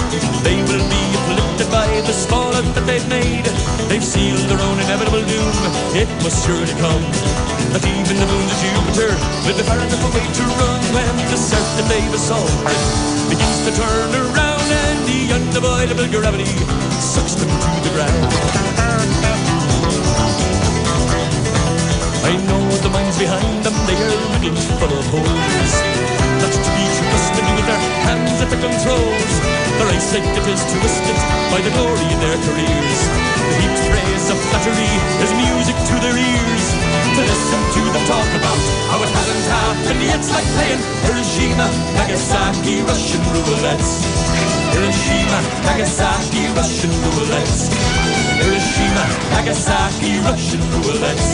They will be afflicted by the fallout that they've made. They've sealed their own inevitable doom, it must surely come, that even the moons of Jupiter will be far enough away to run, when the surf that they've assaulted begins to turn around, and the unavoidable gravity sucks them to the ground. I know the minds behind them, they are riddled full of holes, not to be trusted with their hands at the controls. Their eyesight it is twisted by the glory in their careers. The heaped praise of flattery is music to their ears. To listen to them talk about how it hasn't half and it's like playing Hiroshima, Nagasaki, Russian roulettes. Hiroshima, Nagasaki, Russian roulettes. Hiroshima, Nagasaki, Russian roulettes.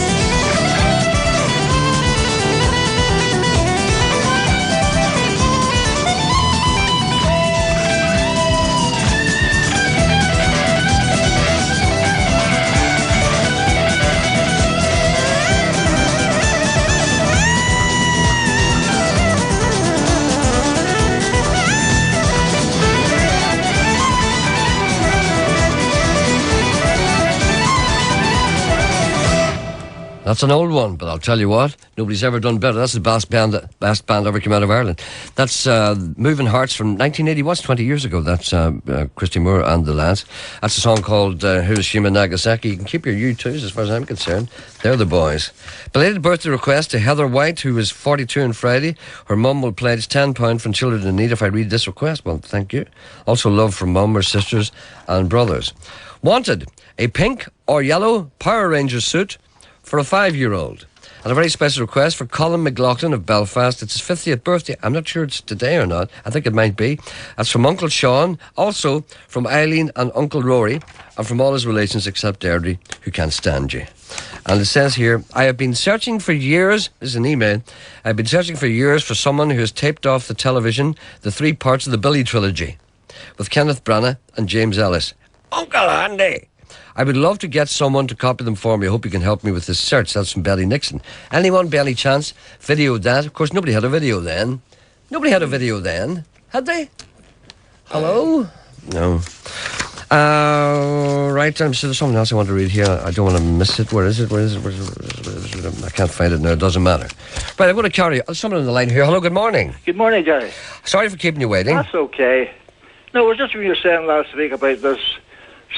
That's an old one, but I'll tell you what, nobody's ever done better. That's the best band ever came out of Ireland. That's Moving Hearts from 1980. What's 20 years ago? That's Christy Moore and the lads. That's a song called Hiroshima, Nagasaki. You can keep your U2s as far as I'm concerned. They're the boys. Belated birthday request to Heather White, who is 42 on Friday. Her mum will pledge £10 from Children in Need if I read this request. Well, thank you. Also love from mum, her sisters and brothers. Wanted, a pink or yellow Power Rangers suit for a 5-year-old. And a very special request for Colin McLaughlin of Belfast. It's his 50th birthday. I'm not sure it's today or not. I think it might be. That's from Uncle Sean, also from Eileen and Uncle Rory, and from all his relations except Gerry, who can't stand you. And it says here, I have been searching for years, this is an email, I've been searching for years for someone who has taped off the television the 3 parts of the Billy trilogy with Kenneth Branagh and James Ellis. Uncle Andy! I would love to get someone to copy them for me. I hope you can help me with this search. That's from Betty Nixon. Anyone, by any chance, videoed that? Of course, nobody had a video then. Nobody had a video then. Had they? Hello? No. Right, so there's something else I want to read here. I don't want to miss it. Where is it? I can't find it now. It doesn't matter. Right, I'm going to carry someone on the line here. Hello, good morning. Good morning, Gerry. Sorry for keeping you waiting. That's okay. No, it was just what you were saying last week about this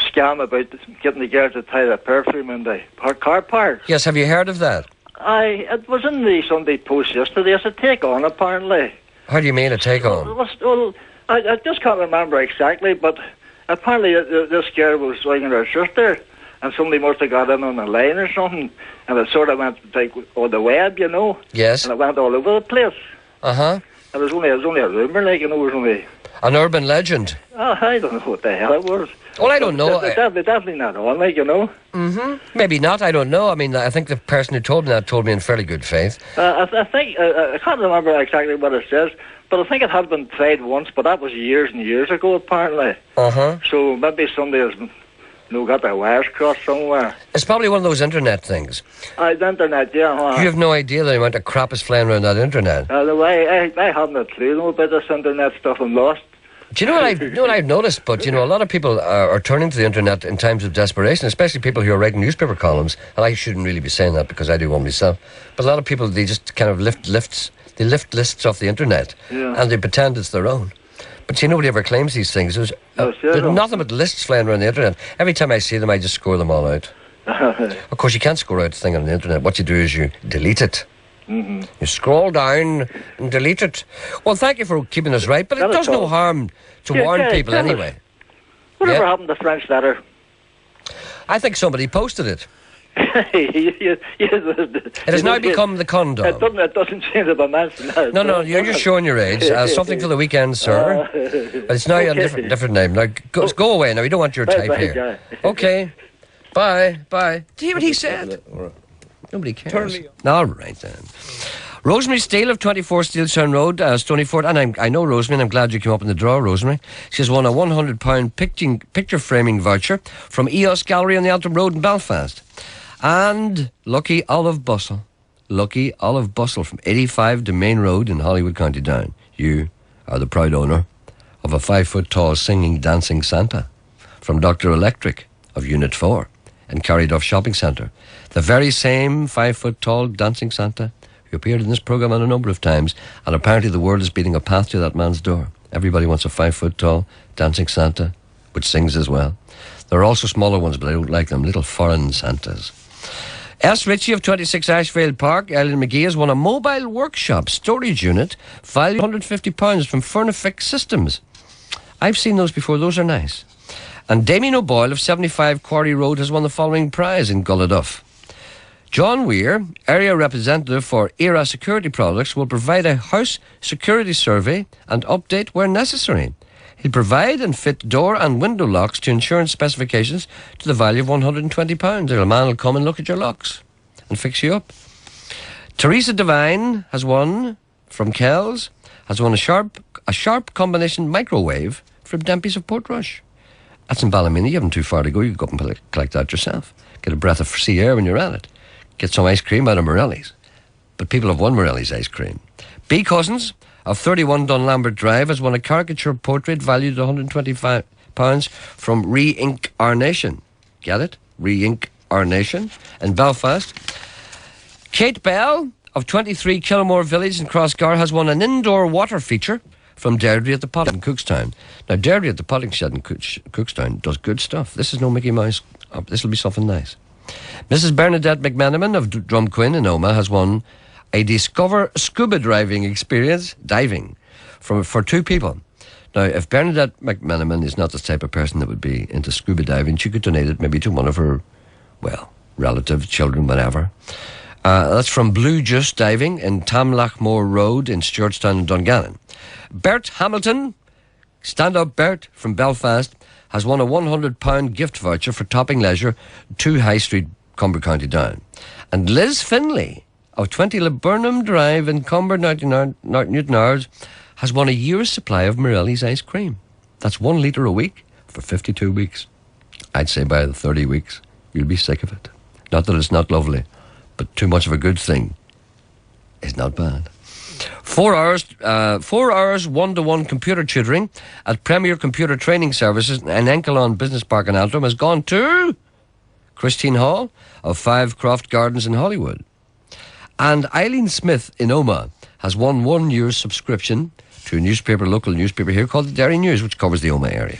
scam about getting the girl to tie the perfume in the car park. Yes, have you heard of that? It was in the Sunday Post yesterday. It's a take on, apparently. How do you mean a take on? Well, I just can't remember exactly, but apparently this girl was ringing her sister, and somebody must have got in on the line or something, and it sort of went like on the web, you know. Yes. And it went all over the place. Uh-huh. It was only a rumour, like, you know, it was only... An urban legend? Oh, I don't know what the hell it was. Well, I don't know. They're definitely not on, like, you know. Mm-hmm. Maybe not, I don't know. I mean, I think the person who told me that told me in fairly good faith. I think, I can't remember exactly what it says, but I think it had been tried once, but that was years and years ago, apparently. Uh-huh. So maybe somebody has... got their wires crossed somewhere. It's probably one of those internet things. The internet, yeah. You have no idea the amount of crap is flying around that internet. The way I haven't a clue about this internet stuff. I'm lost. Do you know what I've noticed? But you know, a lot of people are turning to the internet in times of desperation, especially people who are writing newspaper columns. And I shouldn't really be saying that because I do one myself. But a lot of people, they just kind of lift lists off the internet, and they pretend it's their own. But see, nobody ever claims these things. There's nothing but lists flying around the internet. Every time I see them, I just score them all out. Of course, you can't score out a thing on the internet. What you do is you delete it. Mm-hmm. You scroll down and delete it. Well, thank you for keeping us right, but it does no harm to warn people anyway. Whatever happened to French letter? I think somebody posted it. It has now become the condom. It doesn't seem to be mentioned. No, you're just showing your age. Something for the weekend, sir. But it's now a different name. Now, go away now. We don't want your type here. Okay. Bye. Do you hear what he said? Nobody cares. All right, then. Rosemary Steele of 24 Steelstown Road, Stonyford. And I know Rosemary, and I'm glad you came up in the draw, Rosemary. She has won a £100 picture framing voucher from EOS Gallery on the Antrim Road in Belfast. And Lucky Olive Bustle from 85 Domain Road in Hollywood, County Down. You are the proud owner of a 5-foot-tall singing, dancing Santa from Dr. Electric of Unit 4 in Carryduff Shopping Centre. The very same 5-foot-tall dancing Santa who appeared in this programme a number of times, and apparently the world is beating a path to that man's door. Everybody wants a 5-foot-tall dancing Santa, which sings as well. There are also smaller ones, but I don't like them, little foreign Santas. S. Ritchie of 26 Ashfield Park, Ellen McGee, has won a mobile workshop storage unit valued £150 from Furnifix Systems. I've seen those before, those are nice. And Damien O'Boyle of 75 Quarry Road has won the following prize in Gulliduff. John Weir, area representative for ERA Security Products, will provide a house security survey and update where necessary. He'll provide and fit door and window locks to insurance specifications to the value of £120. A man will come and look at your locks and fix you up. Teresa Devine has won from Kells, has won a sharp combination microwave from Dempy's of Portrush. That's in Ballymena. You haven't too far to go. You can go up and collect that yourself. Get a breath of sea air when you're at it. Get some ice cream out of Morelli's. But people have won Morelli's ice cream. B. Cousins of 31 Dunlambert Drive has won a caricature portrait valued at £125 from Re-Ink Our Nation. Get it? Re-Ink Our Nation in Belfast. Kate Bell of 23 Kilmore Village in Crossgar has won an indoor water feature from Deirdre at the Pot in Cookstown. Now, Deirdre at the Potting Shed in Cookstown does good stuff. This is no Mickey Mouse. This will be something nice. Mrs. Bernadette McManaman of Drumquin in Omagh has won a Discover Scuba Diving experience, for 2 people. Now, if Bernadette McManaman is not the type of person that would be into scuba diving, she could donate it maybe to one of her, relatives, children, whatever. That's from Blue Juice Diving in Tamlachmore Road in Stewartstown and Dungannon. Bert Hamilton, Stand Up Bert from Belfast, has won a £100 gift voucher for Topping Leisure, 2 High Street, Cumber County Down. And Liz Finlay of 20 Laburnum Drive in Cumber, Newton Ards, has won a year's supply of Morelli's ice cream. That's 1 litre a week for 52 weeks. I'd say by the 30 weeks, you'll be sick of it. Not that it's not lovely, but too much of a good thing is not bad. 4 hours, 1-to-1 computer tutoring at Premier Computer Training Services in Enkelon Business Park in Antrim has gone to Christine Hall of 5 Croft Gardens in Hollywood. And Eileen Smith in Omagh has won 1 year's subscription to a local newspaper here called the Derry News, which covers the Omagh area.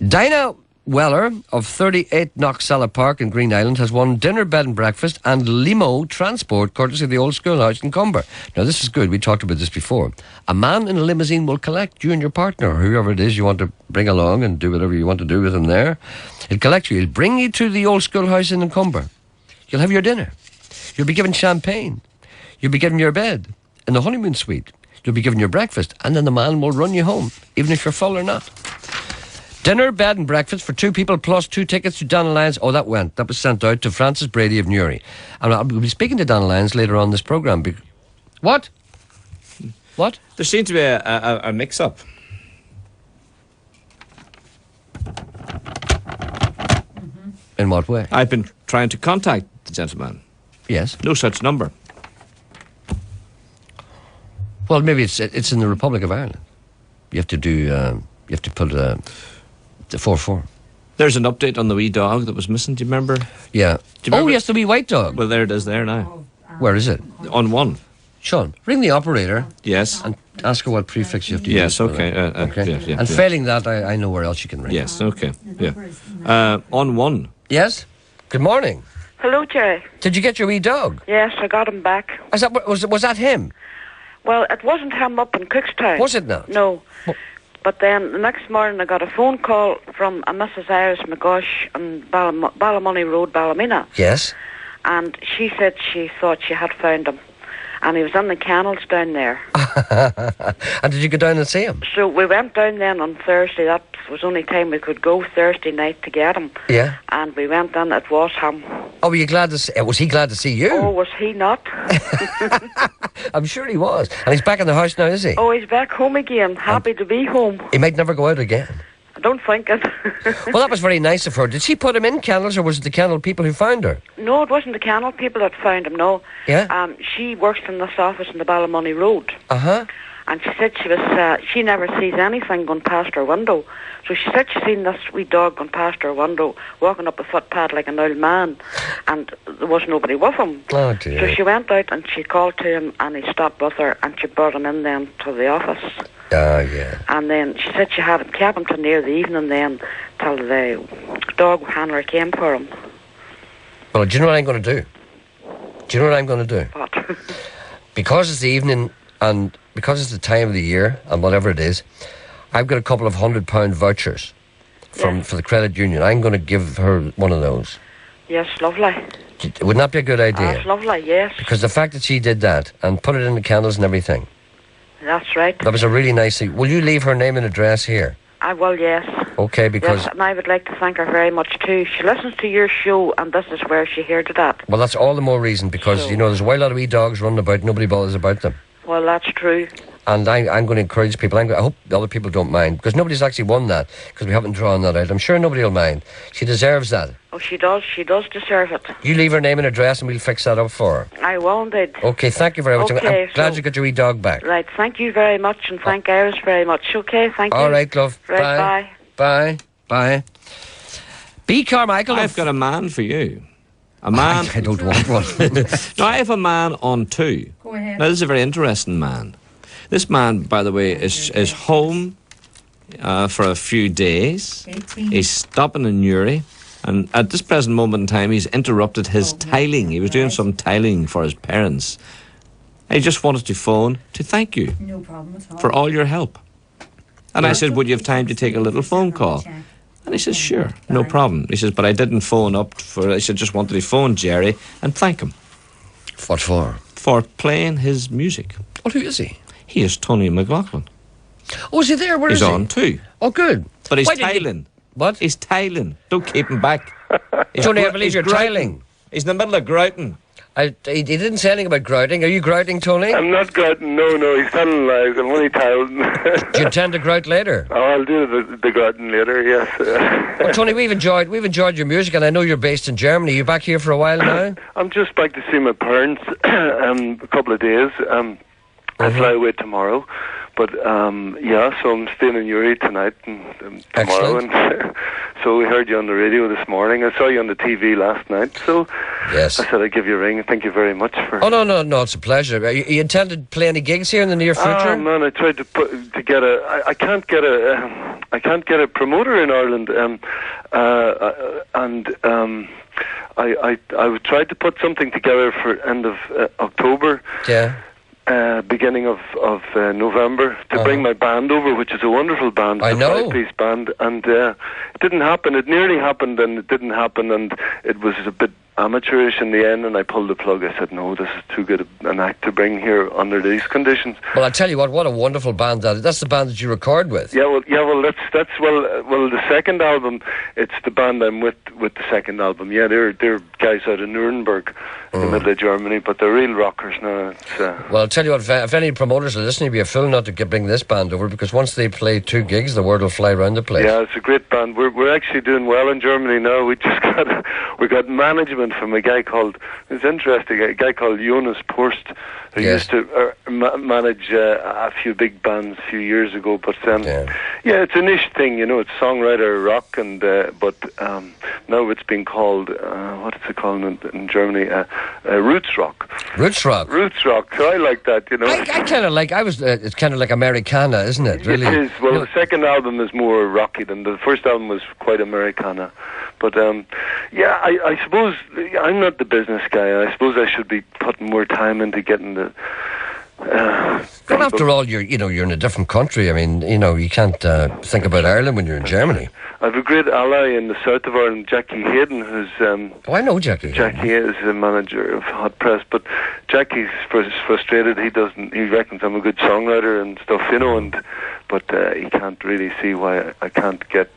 Dinah Weller of 38 Knoxalla Park in Green Island has won dinner, bed and breakfast and limo transport courtesy of the old schoolhouse in Cumber. Now this is good, we talked about this before. A man in a limousine will collect you and your partner, or whoever it is you want to bring along and do whatever you want to do with him there. He'll collect you, he'll bring you to the old schoolhouse in Cumber. You'll have your dinner. You'll be given champagne. You'll be given your bed in the honeymoon suite. You'll be given your breakfast, and then the man will run you home, even if you're full or not. Dinner, bed and breakfast for 2 people plus 2 tickets to Donna Lyons. Oh, that was sent out to Francis Brady of Newry. And I'll be speaking to Donna Lyons later on this programme. What? What? There seems to be a mix-up. In what way? I've been trying to contact the gentleman. Yes. No such number. Well, maybe it's in the Republic of Ireland. You have to do. You have to put the 4-4. There's an update on the wee dog that was missing. Do you remember? Yeah. Oh yes, the wee white dog. Well, there it is. There now. Where is it? On 1. Sean, ring the operator. Yes. And ask her what prefix you have to use. Yes. Okay. Okay. Yeah, and failing that, I know where else you can ring. Yes. Okay. Yeah. On 1. Yes. Good morning. Hello, Gerry. Did you get your wee dog? Yes, I got him back. Was that him? Well, it wasn't him up in Cookstown. Was it not? No. But then the next morning I got a phone call from a Mrs. Iris McGush on Ballymoney Road, Ballymena. Yes. And she said she thought she had found him. And he was in the kennels down there. And did you go down and see him? So we went down then on Thursday. That was the only time we could go, Thursday night, to get him. Yeah. And we went in, it was him. Oh, were you glad to see? Was he glad to see you? Oh, was he not? I'm sure he was. And he's back in the house now, is he? Oh, he's back home again. Happy to be home. He might never go out again. I don't think it. Well, that was very nice of her. Did she put him in kennels, or was it the kennel people who found her? No, it wasn't the kennel people that found him, no. Yeah? She works in this office in the Ballymoney Road. Uh-huh. And she said she never sees anything going past her window. So she said she seen this wee dog going past her window, walking up a footpath like an old man, and there was nobody with him. Oh, dear. So she went out and she called to him, and he stopped with her, and she brought him in then to the office. Yeah. And then she said she had him, kept him till near the evening then, till the dog handler came for him. Well, do you know what I'm going to do? What? Because it's the evening, and because it's the time of the year, and whatever it is, I've got a couple of £100 vouchers for the credit union. I'm going to give her one of those. Yes, lovely. Wouldn't that be a good idea? That's lovely, yes. Because the fact that she did that and put it in the candles and everything, That's right. that was a really nice thing. Will you leave her name and address here? I will, yes. Okay, because... Yes, and I would like to thank her very much too. She listens to your show, and this is where she heard it at. Well, that's all the more reason, because, you know, there's a wild lot of wee dogs running about, nobody bothers about them. Well, that's true. And I'm going to encourage people. I hope the other people don't mind, because nobody's actually won that, because we haven't drawn that out. I'm sure nobody will mind. She deserves that. Oh, she does. She does deserve it. You leave her name and address, and we'll fix that up for her. I will indeed. Okay, thank you very much. Okay, I'm glad you got your wee dog back. Right, thank you very much, and thank Iris very much. Okay, thank you. All right, love. Right, bye. Bye. B. Carmichael. I've got a man for you. A man. I don't want one. No, I have a man on 2. Go ahead. Now, this is a very interesting man. This man, by the way, is home for a few days. 18. He's stopping in Newry. And at this present moment in time, he's interrupted his tiling. He was doing some tiling for his parents. He just wanted to phone to thank you No problem at all. for all your help. And I said, would you have time to take a little phone call? And he says, sure, no problem. He says, but I didn't phone up for... I said, just wanted to phone Gerry and thank him. What for? For playing his music. Oh, who is he? He is Tony McLaughlin. Oh, is he there? Where is He's he? on 2. Oh, good. But he's Why did he- tiling. What? He's tiling. Don't keep him back. Tony, I believe you're grouting. tiling. He's in the middle of grouting. He didn't say anything about grouting. Are you grouting, Tony? I'm not grouting, no, he's telling lies. I'm only tiling. Do you intend to grout later? Oh, I'll do the grouting later, yes. Well, Tony, we've enjoyed your music, and I know you're based in Germany. You back here for a while now? I'm just back to see my parents a couple of days. I fly away tomorrow. But, yeah, so I'm staying in Newry tonight and tomorrow. And so we heard you on the radio this morning. I saw you on the TV last night. So yes. I said I'd give you a ring. Thank you very much for... Oh, no, it's a pleasure. You intended to play any gigs here in the near future? Oh, man, I tried to get a... I can't get a promoter in Ireland. I tried to put something together for end of October. Yeah. Beginning of November to bring my band over, which is a wonderful band. I know. A 5-piece band, and it didn't happen. It nearly happened, and it didn't happen, and it was a bit amateurish in the end, and I pulled the plug. I said, no, this is too good an act to bring here under these conditions. Well, I tell you what a wonderful band that is. That's the band that you record with. Well, that's the second album. It's the band I'm with the second album. Yeah, they're guys out of Nuremberg, in the middle of Germany, but they're real rockers now. It's, well, I'll tell you what, if any promoters are listening, it'd be a fool not to bring this band over, because once they play 2 gigs, the word will fly around the place. Yeah, it's a great band. We're actually doing well in Germany now. We got management from a guy called, it's interesting, a guy called Jonas Purst, who used to manage a few big bands a few years ago. But yeah, it's a niche thing, you know. It's songwriter rock, and but now it's being called what is it called in Germany? Roots rock. Roots rock. Roots rock. So I like that, you know. I kind of like. It's kind of like Americana, isn't it? Really. It is. Well, the second album is more rocky than the first album was quite Americana. But yeah, I suppose I'm not the business guy. I suppose I should be putting more time into getting the. But after all, you're in a different country. I mean, you can't think about Ireland when you're in Germany. I have a great ally in the south of Ireland, Jackie Hayden, who's... I know Jackie. Jackie is the manager of Hot Press, but Jackie's frustrated. He reckons I'm a good songwriter and stuff, but he can't really see why I can't get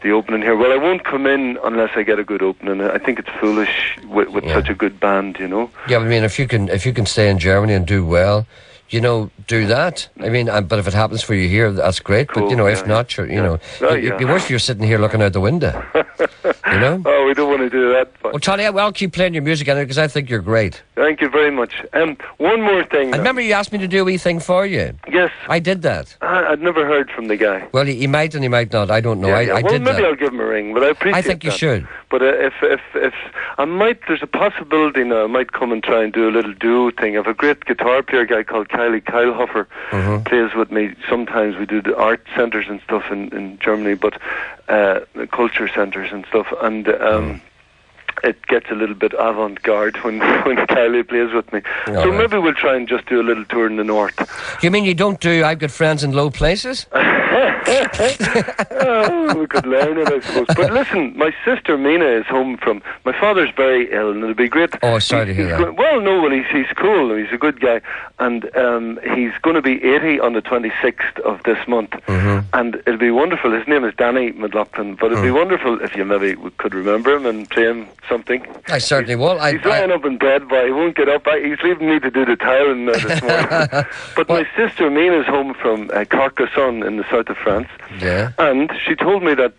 the opening here. Well, I won't come in unless I get a good opening. I think it's foolish with such a good band, Yeah, but I mean, if you can stay in Germany and do well, do that. I mean, but if it happens for you here, that's great. Cool, but if not, sure, it'd be worse if you're sitting here looking out the window. Oh, we don't want to do that. But well, Tony, I'll keep playing your music because I think you're great. Thank you very much. One more thing. I remember you asked me to do a wee thing for you. Yes. I did that. I'd never heard from the guy. Well, he might and he might not. I don't know. Yeah. I did that. Maybe I'll give him a ring, but I appreciate I think you should. But if I might, there's a possibility now I might come and try and do a little duo thing. I have a great guitar player guy called Kyle Hoffer, plays with me. Sometimes we do the art centres and stuff in Germany, but the culture centres and stuff, and it gets a little bit avant-garde when Kylie plays with me. All so right. maybe we'll try and just do a little tour in the north. You mean you don't do I've Got Friends in Low Places? We could learn it, I suppose. But listen, my sister Mina is home from... My father's very ill, and it'll be great. Oh, sorry to hear that. Well, no, he's cool. He's a good guy. And he's going to be 80 on the 26th of this month. Mm-hmm. And it'll be wonderful. His name is Danny McLaughlin. But it'll be wonderful if you maybe could remember him and play him something. I certainly will. He's lying up in bed, but he won't get up. He's leaving me to do the tiling this morning. But my sister Mina's home from Carcassonne in the south of France. Yeah. And she told me that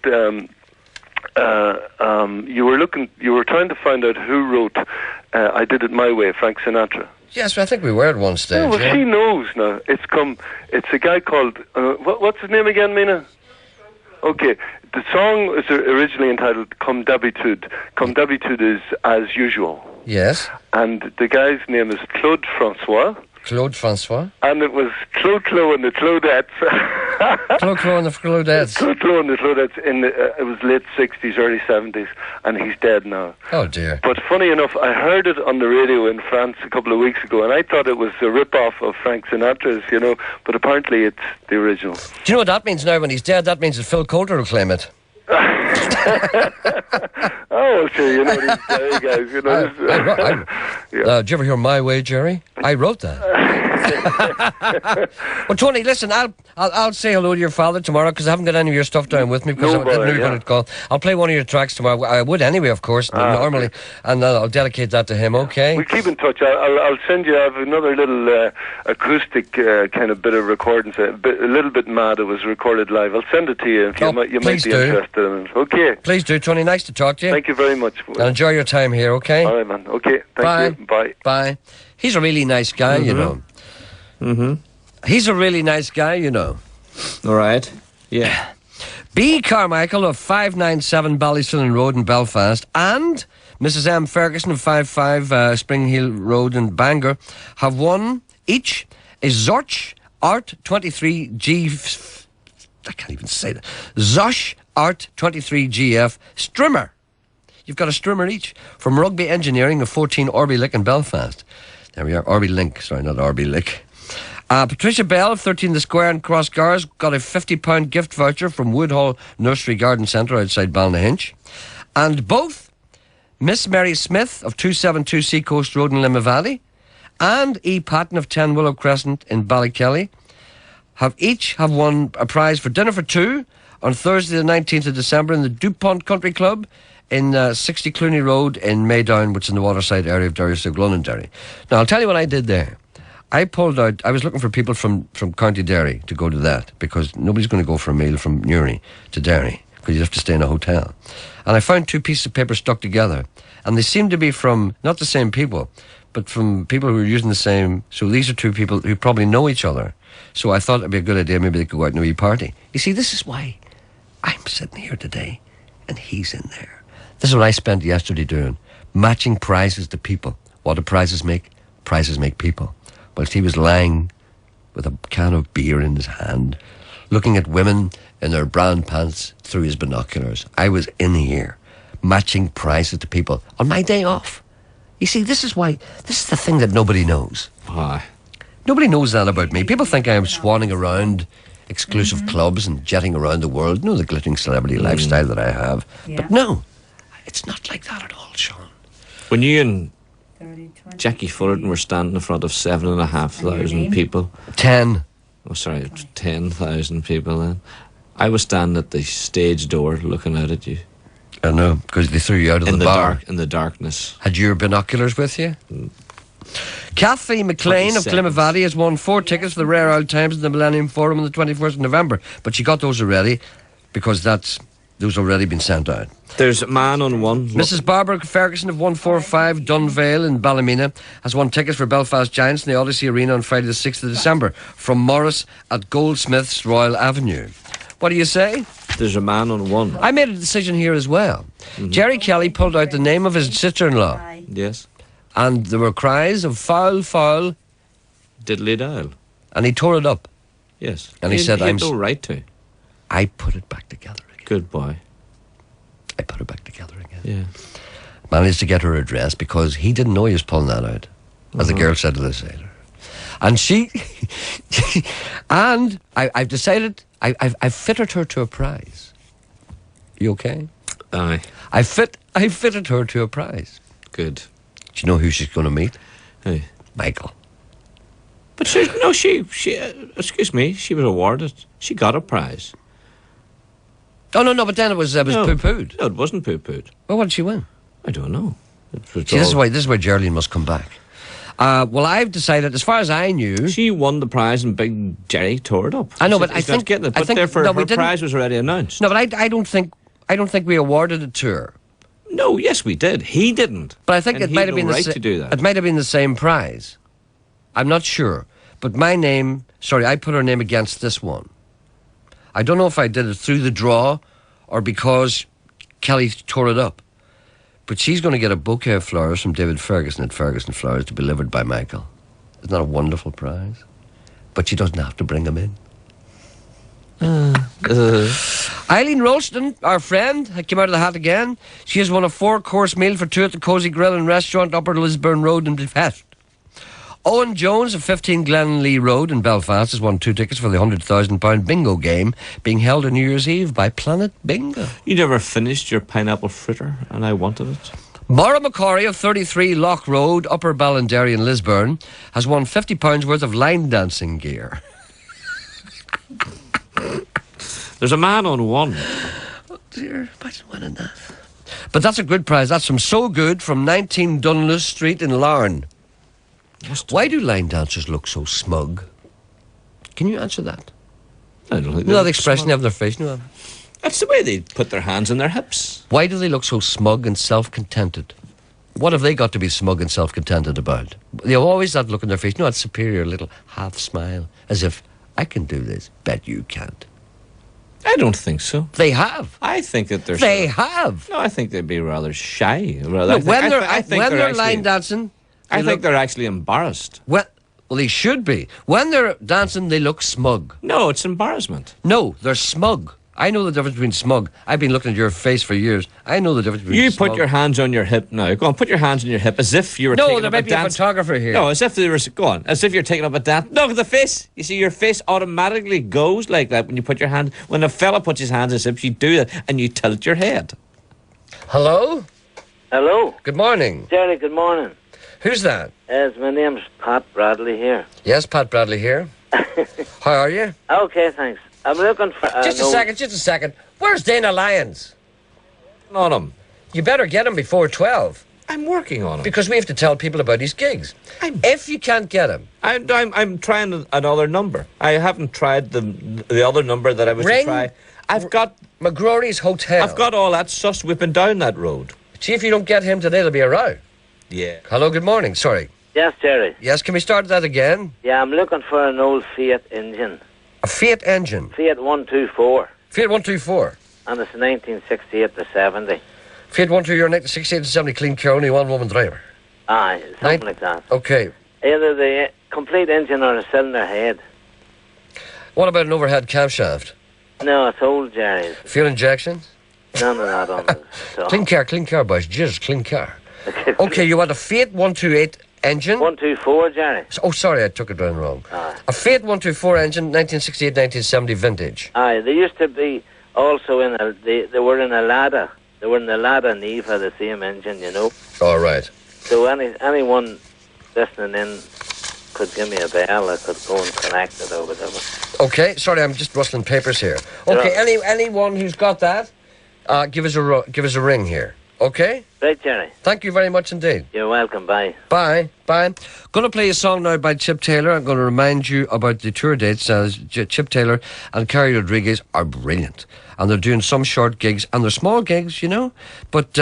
you were trying to find out who wrote I Did It My Way, Frank Sinatra. Yes, I think we were at one stage. Oh, well, she knows now. It's a guy called, what's his name again, Mina? Okay, the song was originally entitled Comme d'habitude. Comme d'habitude is as usual. Yes. And the guy's name is Claude Francois. Claude Francois. And it was Clo and the Claudettes. Clo and the Claudettes. Clo and the Claudettes it was late 60s, early 70s, and he's dead now. Oh, dear. But funny enough, I heard it on the radio in France a couple of weeks ago, and I thought it was a rip-off of Frank Sinatra's, but apparently it's the original. Do you know what that means now when he's dead? That means that Phil Coulter will claim it. Oh, sure, these guys, Did you ever hear My Way, Gerry? I wrote that. Well, Tony, listen, I'll say hello to your father tomorrow because I haven't got any of your stuff down with me because I didn't know you were going to call. I'll play one of your tracks tomorrow. I would anyway, of course, normally, okay. And I'll dedicate that to him, okay? We keep in touch. I'll send you. I have another little acoustic kind of bit of recordings. A little bit mad. It was recorded live. I'll send it to you if you might be interested in it. Okay. Please do, Tony. Nice to talk to you. Thank you very much. And enjoy your time here, okay? All right, man. Okay. Thank you. Bye. Bye. He's a really nice guy, you know. Mm-hmm. He's a really nice guy, you know. All right. Yeah. B. Carmichael of 597 Ballysillan Road in Belfast and Mrs. M. Ferguson of 55 Spring Hill Road in Bangor have won each a Zorch Art 23G... I can't even say that. Zosh Art 23GF Strimmer. You've got a strimmer each from Rugby Engineering of 14 Orby Lick in Belfast. There we are. Orby Link. Sorry, not Orby Lick. Patricia Bell of 13 The Square in Crossgars got a £50 gift voucher from Woodhall Nursery Garden Centre outside Ballynahinch. And both Miss Mary Smith of 272 Seacoast Road in Limavady and E. Patton of 10 Willow Crescent in Ballykelly have won a prize for dinner for two on Thursday the 19th of December in the DuPont Country Club in 60 Clooney Road in Maydown, which is in the waterside area of Derry, so Londonderry. Now, I'll tell you what I did there. I was looking for people from County Derry to go to that because nobody's going to go for a meal from Newry to Derry because you have to stay in a hotel. And I found two pieces of paper stuck together and they seem to be from, not the same people, but from people who are using the same... So these are two people who probably know each other. So I thought it'd be a good idea, maybe they could go out and a wee party. You see, this is why I'm sitting here today and he's in there. This is what I spent yesterday doing, matching prizes to people. What do prizes make? Prizes make people. Whilst he was lying with a can of beer in his hand, looking at women in their brown pants through his binoculars, I was in here, matching prizes to people on my day off. You see, this is the thing that nobody knows. Why? Nobody knows that about me. People think I am swanning around exclusive clubs and jetting around the world. The glittering celebrity lifestyle that I have. Yeah. But no, it's not like that at all, Sean. When you and Jackie Fullerton were standing in front of 7,500 people. 10. Oh, sorry, 10,000 people then. I was standing at the stage door looking out at you. I know, because they threw you out of the bar. In the darkness. Had you your binoculars with you? Kathy McLean of Glimavady has won 4 tickets for the Rare Old Times in the Millennium Forum on the 21st of November. But she got those already because those already been sent out. There's a man on one. Mrs. Barbara Ferguson of 145 Dunvale in Ballymena has won tickets for Belfast Giants in the Odyssey Arena on Friday the 6th of December from Morris at Goldsmiths Royal Avenue. What do you say? There's a man on one. I made a decision here as well. Mm-hmm. Gerry Kelly pulled out the name of his sister-in-law. Yes. And there were cries of foul, foul. Diddly dial. And he tore it up. Yes. And he said, he had no right to. I put it back together again. Good boy. I put it back together again. Yeah. Managed to get her address because he didn't know he was pulling that out. As the girl said to the sailor. And she... and I've decided I've fitted her to a prize. You okay? Aye. I fitted her to a prize. Good. Do you know who she's going to meet? Who? Michael. But she excuse me, she was awarded. She got a prize. Oh, no, but then it was poo-pooed. No, it wasn't poo-pooed. Well, what did she win? I don't know. See, this is where Geraldine must come back. Well, I've decided, as far as I knew... She won the prize and Big Gerry tore it up. I know, but I think... Getting it. But therefore, her prize was already announced. No, but I don't think we awarded it to her. No, yes, we did. He didn't. But I think and it might have been right to do that. It might have been the same prize. I'm not sure. But my name... Sorry, I put her name against this one. I don't know if I did it through the draw or because Kelly tore it up. But she's going to get a bouquet of flowers from David Ferguson at Ferguson Flowers to be delivered by Michael. Isn't that a wonderful prize? But she doesn't have to bring him in. Eileen Ralston, our friend, came out of the hat again. She has won a 4-course meal for 2 at the Cosy Grill and Restaurant, Upper Lisburn Road in Belfast. Owen Jones of 15 Glenlee Road in Belfast has won 2 tickets for the £100,000 bingo game being held on New Year's Eve by Planet Bingo. You never finished your pineapple fritter, and I wanted it. Maura McCorry of 33 Loch Road, Upper Ballinderry in Lisburn, has won £50 worth of line dancing gear. There's a man on one. Oh dear, imagine winning that. But that's a good prize. That's from So Good from 19 Dunluce Street in Larne. Why do line dancers look so smug? Can you answer that? I don't think the expression they have on their face. No. That's the way they put their hands on their hips. Why do they look so smug and self-contented? What have they got to be smug and self-contented about? They have always that look on their face. No, that superior little half smile, as if I can do this. Bet you can't. I don't think so. They have. I think that they're. They have. No, I think they'd be rather shy. No, when they're line dancing. I think they're actually embarrassed. Well, they should be. When they're dancing, they look smug. No, it's embarrassment. No, they're smug. I know the difference between smug. I've been looking at your face for years. I know the difference between You smug. put your hands on your hip now. Go on, put your hands on your hip as if you were taking up a dance. No, there might be a photographer here. No, as if they were... Go on, as if you're taking up a dance. Look at the face. You see, your face automatically goes like that when you put your hand... When a fella puts his hands on his hips, you do that and you tilt your head. Hello? Hello. Good morning. Gerry, good morning. Who's that? My name's Pat Bradley here. Yes, Pat Bradley here. How are you? Okay, thanks. I'm looking for... Just a second. Where's Dana Lyons? On him. You better get him before 12. I'm working on him. Because we have to tell people about his gigs. If you can't get him... I'm trying another number. I haven't tried the other number that I was to try. I've got... McGrory's Hotel. I've got all that sussed whipping down that road. See, if you don't get him today, there'll be a row. Yeah. Hello, good morning. Sorry. Yes, Gerry. Yes, can we start that again? Yeah, I'm looking for an old Fiat engine. A Fiat engine? Fiat 124. Fiat 124? And it's 1968 to 70. Fiat 124, you're 1968 to 70, clean car, only one woman driver. Aye, something like that. Okay. Either the complete engine or a cylinder head. What about an overhead camshaft? No, it's old, Gerry. Fuel injections? None of that on it. So. Clean car, boys. Jizz, clean car. Okay, you want a Fiat 128 engine? 124, Gerry. Oh, sorry, I took it down wrong. A Fiat 124 engine, 1968, 1970 vintage. Aye, they used to be also they were in a Lada. They were in the Lada Neva, the same engine, you know. All right. So anyone listening in could give me a bell. I could go and connect it or whatever. Okay, sorry, I'm just rustling papers here. Okay, anyone who's got that, give us a ring here. Okay? Right, Gerry. Thank you very much indeed. You're welcome. Bye. Bye. Going to play a song now by Chip Taylor. I'm going to remind you about the tour dates. Chip Taylor and Kerry Rodriguez are brilliant. And they're doing some short gigs, and they're small gigs, you know. But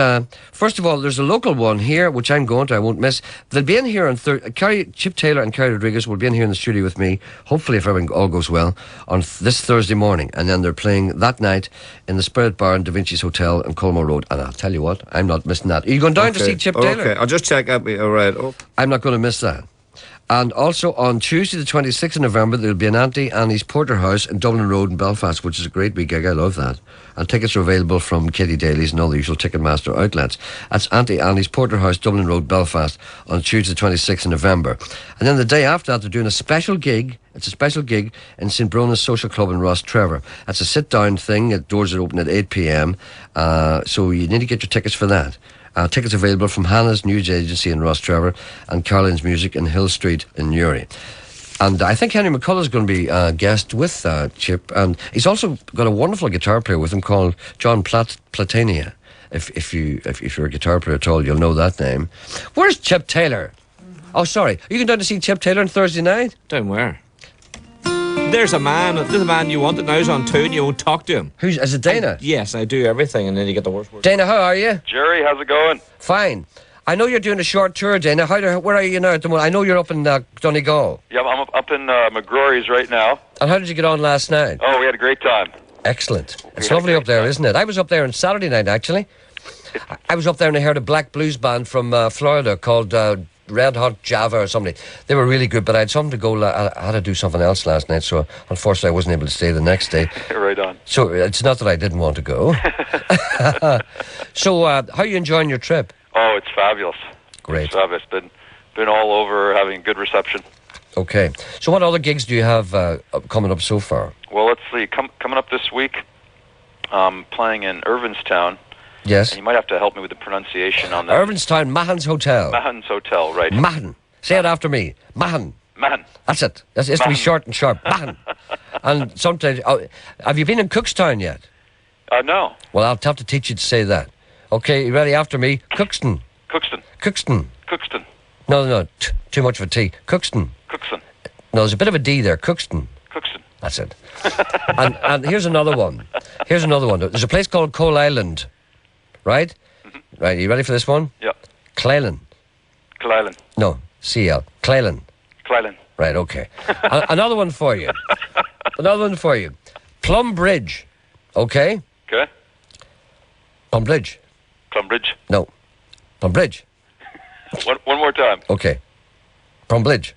first of all, there's a local one here, which I'm going to, I won't miss. They'll be in here on Chip Taylor and Kerry Rodriguez will be in here in the studio with me, hopefully if everything all goes well, on this Thursday morning. And then they're playing that night in the Spirit Bar in Da Vinci's Hotel in Colmore Road. And I'll tell you what, I'm not missing that. Are you going down to see Chip Taylor? Okay, I'll just check out. All right. Oh. I'm not going to miss that. And also on Tuesday the 26th of November, there'll be an Auntie Annie's Porterhouse in Dublin Road in Belfast, which is a great big gig. I love that. And tickets are available from Katie Daly's and all the usual Ticketmaster outlets. That's Auntie Annie's Porterhouse, Dublin Road, Belfast, on Tuesday the 26th of November. And then the day after that, they're doing a special gig. It's a special gig in St. Brona's Social Club in Ross Trevor. That's a sit-down thing. Doors are open at 8 p.m. So you need to get your tickets for that. Tickets available from Hannah's News Agency in Ross Trevor and Caroline's Music in Hill Street in Newry. And I think Henry McCullough's going to be a guest with Chip. And he's also got a wonderful guitar player with him called John Platania. If you're a guitar player at all, you'll know that name. Where's Chip Taylor? Oh, sorry. Are you going down to see Chip Taylor on Thursday night? Down where? There's a man you wanted now is on tour and you won't talk to him. Is it Dana? Yes, I do everything and then you get the worst. Dana, how are you? Gerry, how's it going? Fine. I know you're doing a short tour, Dana. Where are you now at the moment? I know you're up in Donegal. Yeah, I'm up in McGrory's right now. And how did you get on last night? Oh, we had a great time. Excellent. It's lovely up there, isn't it? I was up there on Saturday night, actually. I was up there and I heard a black blues band from Florida called Red Hot Java or something. They were really good, but I had something to go. I had to do something else last night, so unfortunately I wasn't able to stay the next day. Right on. So it's not that I didn't want to go. So how are you enjoying your trip? Oh, it's fabulous. Great. It's fabulous. Been all over, having good reception. Okay. So what other gigs do you have coming up so far? Well, let's see. Coming up this week, playing in Irvinstown. Yes. And you might have to help me with the pronunciation on that. Irvinstown Mahon's Hotel. Mahon's Hotel, right. Mahon. Say it after me. Mahon. Mahon. That's it. It has to be short and sharp. Mahon. And sometimes... have you been in Cookstown yet? No. Well, I'll have to teach you to say that. Okay, you ready after me? Cookston. Cookston. Cookston. Cookston. No. Too much of a T. Cookston. Cookston. No, there's a bit of a D there. Cookston. Cookston. That's it. and here's another one. There's a place called Coal Island. Right? Mm-hmm. Right, you ready for this one? Yeah. Claylan. Claylan. No, C-L. Claylan. Claylan. Right, okay. Another one for you. Plum Bridge. Okay? Okay. Plum Bridge. Plum Bridge. No. Plum Bridge. One more time. Okay. Plum Bridge.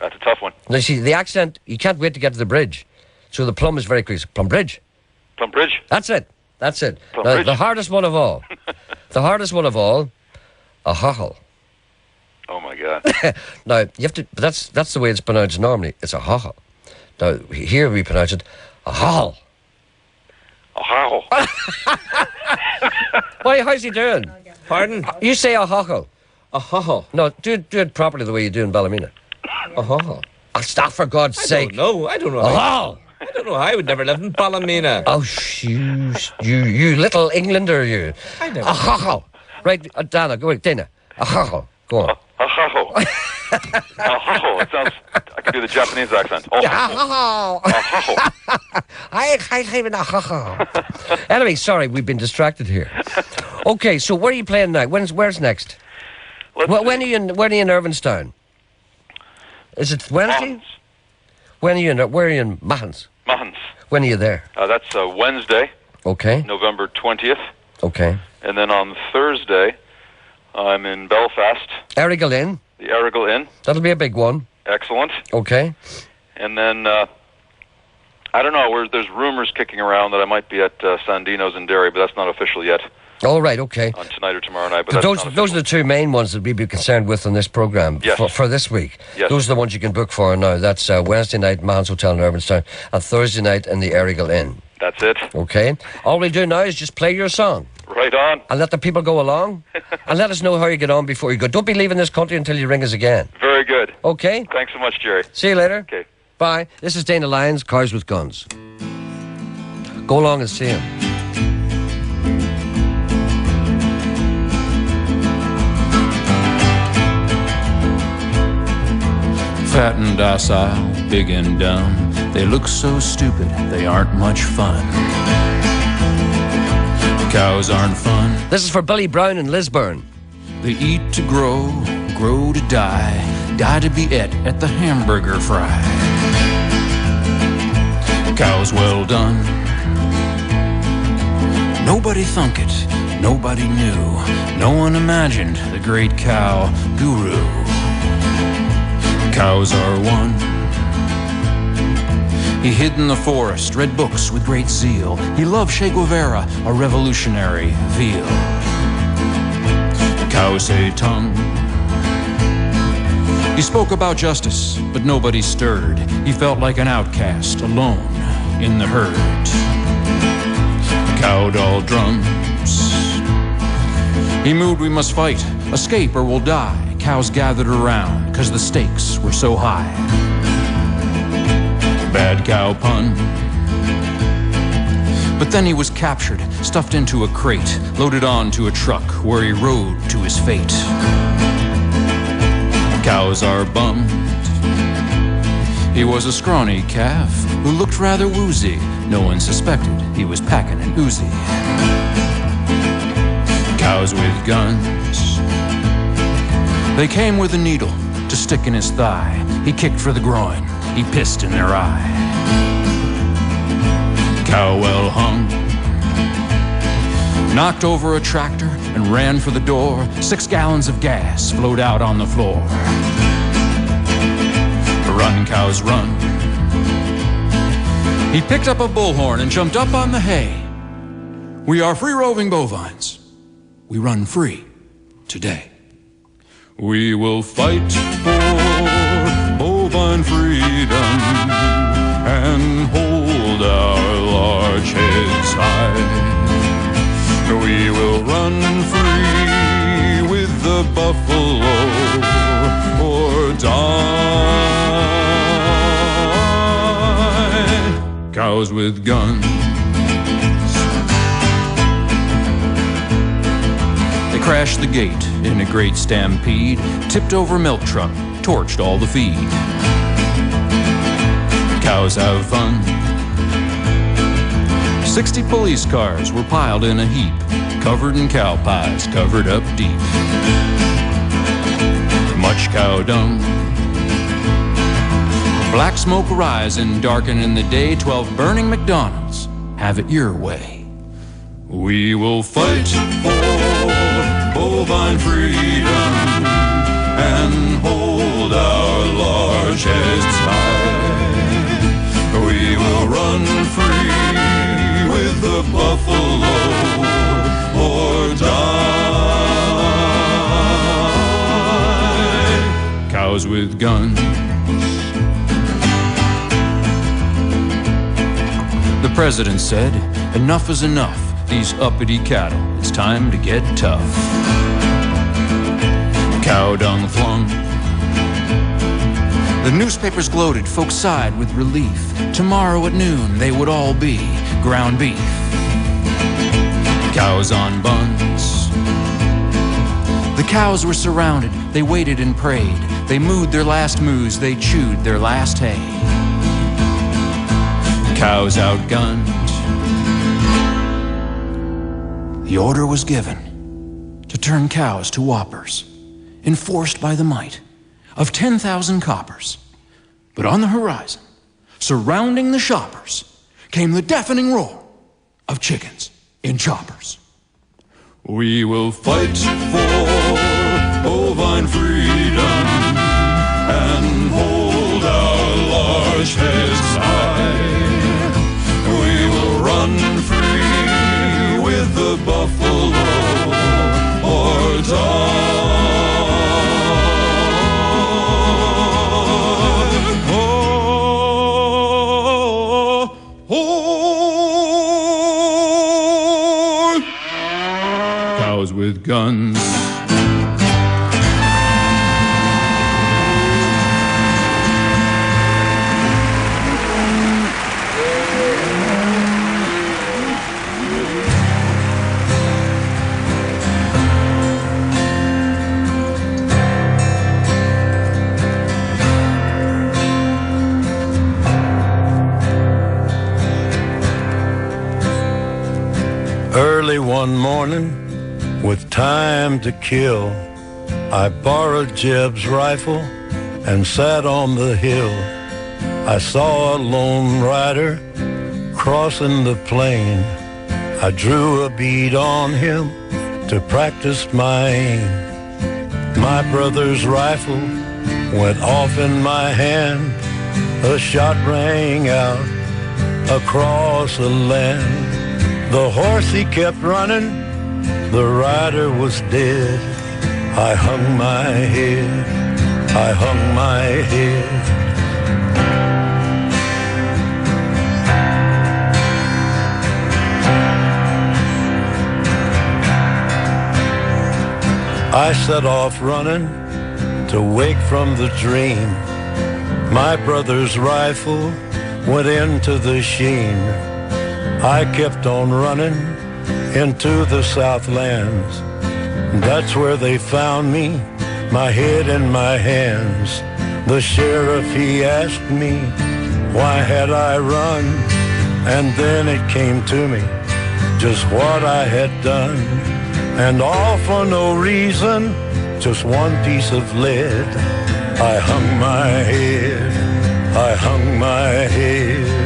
That's a tough one. Now, see, the accent, you can't wait to get to the bridge. So the plum is very quick. Plum Bridge. Plum Bridge. That's it. Now, the hardest one of all. A hochel. Oh my God. Now, you have to, but that's the way it's pronounced normally. It's a hochel. Now, here we pronounce it a hochel. A hochel. Why, how's he doing? Pardon? You say a hochel. A hochel. No, do it properly the way you do in Ballymena. A hochel. Oh, stop, for God's sake. I don't know. A hochel. I don't know. I would never live in Ballymena. Oh, you little Englander, you. I never. A hochel. Right, Dana, go on. Dana. A hochel. Go on. A hochel. A hochel. It sounds... I can do the Japanese accent. Oh, a hochel. I live in a hochel. Anyway, sorry, we've been distracted here. Okay, so where are you playing now? Where's next? When are you in Irvinstown? Is it Wednesday? Mahon's. Where are you in Mahon's? Mahon's. When are you there? That's Wednesday. Okay. November 20th. Okay. And then on Thursday, I'm in Belfast. Errigal Inn. The Errigal Inn. That'll be a big one. Excellent. Okay. And then, I don't know, there's rumors kicking around that I might be at Sandino's in Derry, but that's not official yet. All right, okay. On tonight or tomorrow night, but those are the two main ones that we'd be concerned with on this programme for this week. Yes. Those are the ones you can book for now. That's Wednesday night, Mahon's Hotel in Irvinstown, and Thursday night in the Errigal Inn. That's it. Okay. All we do now is just play your song. Right on. And let the people go along. And let us know how you get on before you go. Don't be leaving this country until you ring us again. Very good. Okay. Thanks so much, Gerry. See you later. Okay. Bye. This is Dana Lyons, Cars with Guns. Go along and see him. Fat and docile, big and dumb, they look so stupid, they aren't much fun. Cows aren't fun. This is for Billy Brown in Lisburn. They eat to grow, grow to die, die to be et at the hamburger fry. Cows well done. Nobody thunk it, nobody knew, no one imagined the great cow guru. Cows are one. He hid in the forest, read books with great zeal. He loved Che Guevara, a revolutionary veal. Cows say tongue. He spoke about justice, but nobody stirred. He felt like an outcast, alone in the herd. Cow doll drums. He moved, we must fight, escape or we'll die. Cows gathered around, 'cause the stakes were so high. Bad cow pun. But then he was captured, stuffed into a crate, loaded onto a truck where he rode to his fate. Cows are bummed. He was a scrawny calf who looked rather woozy. No one suspected he was packing an Uzi. Cows with guns. They came with a needle to stick in his thigh. He kicked for the groin. He pissed in their eye. Cow well hung. Knocked over a tractor and ran for the door. 6 gallons of gas flowed out on the floor. Run, cows, run. He picked up a bullhorn and jumped up on the hay. We are free-roving bovines. We run free today. We will fight for bovine freedom and hold our large heads high. We will run free with the buffalo or die. Cows with guns. They crashed the gate in a great stampede, tipped over milk truck, torched all the feed. Cows have fun. 60 police cars were piled in a heap, covered in cow pies, covered up deep. Much cow dung. Black smoke rising, darkening the day. 12 burning McDonald's. Have it your way. We will fight for bovine freedom and hold our large heads high. We will run free with the buffalo or die. Cows with guns. The president said, enough is enough. These uppity cattle, it's time to get tough. Cow dung flung. The newspapers gloated, folks sighed with relief. Tomorrow at noon, they would all be ground beef. Cows on buns. The cows were surrounded, they waited and prayed. They mooed their last moos, they chewed their last hay. Cows outgunned. The order was given to turn cows to whoppers, enforced by the might of 10,000 coppers. But on the horizon, surrounding the shoppers, came the deafening roar of chickens in choppers. We will fight for bovine freedom and hold our large heads high. We will run free with the buffalo or die. Cows with guns. Early one morning, with time to kill, I borrowed Jeb's rifle and sat on the hill. I saw a lone rider crossing the plain. I drew a bead on him to practice my aim. My brother's rifle went off in my hand. A shot rang out across the land. The horse, he kept running, the rider was dead. I hung my head, I hung my head. I set off running to wake from the dream. My brother's rifle went into the sheen. I kept on running into the Southlands. That's where they found me, my head in my hands. The sheriff, he asked me, why had I run? And then it came to me, just what I had done. And all for no reason, just one piece of lead. I hung my head, I hung my head.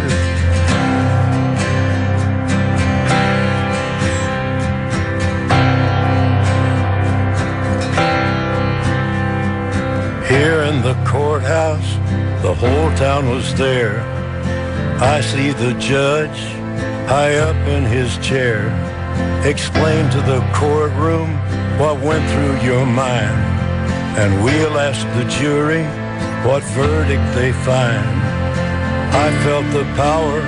Here in the courthouse, the whole town was there. I see the judge high up in his chair. Explain to the courtroom what went through your mind, and we'll ask the jury what verdict they find. I felt the power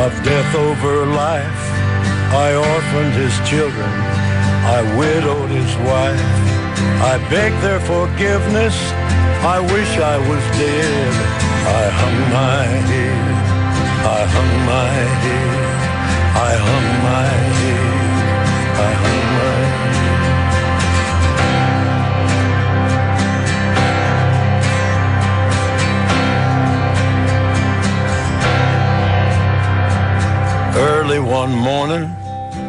of death over life. I orphaned his children, I widowed his wife. I begged their forgiveness, I wish I was dead. I hung my head, I hung my head, I hung my head, I hung my head. Early one morning,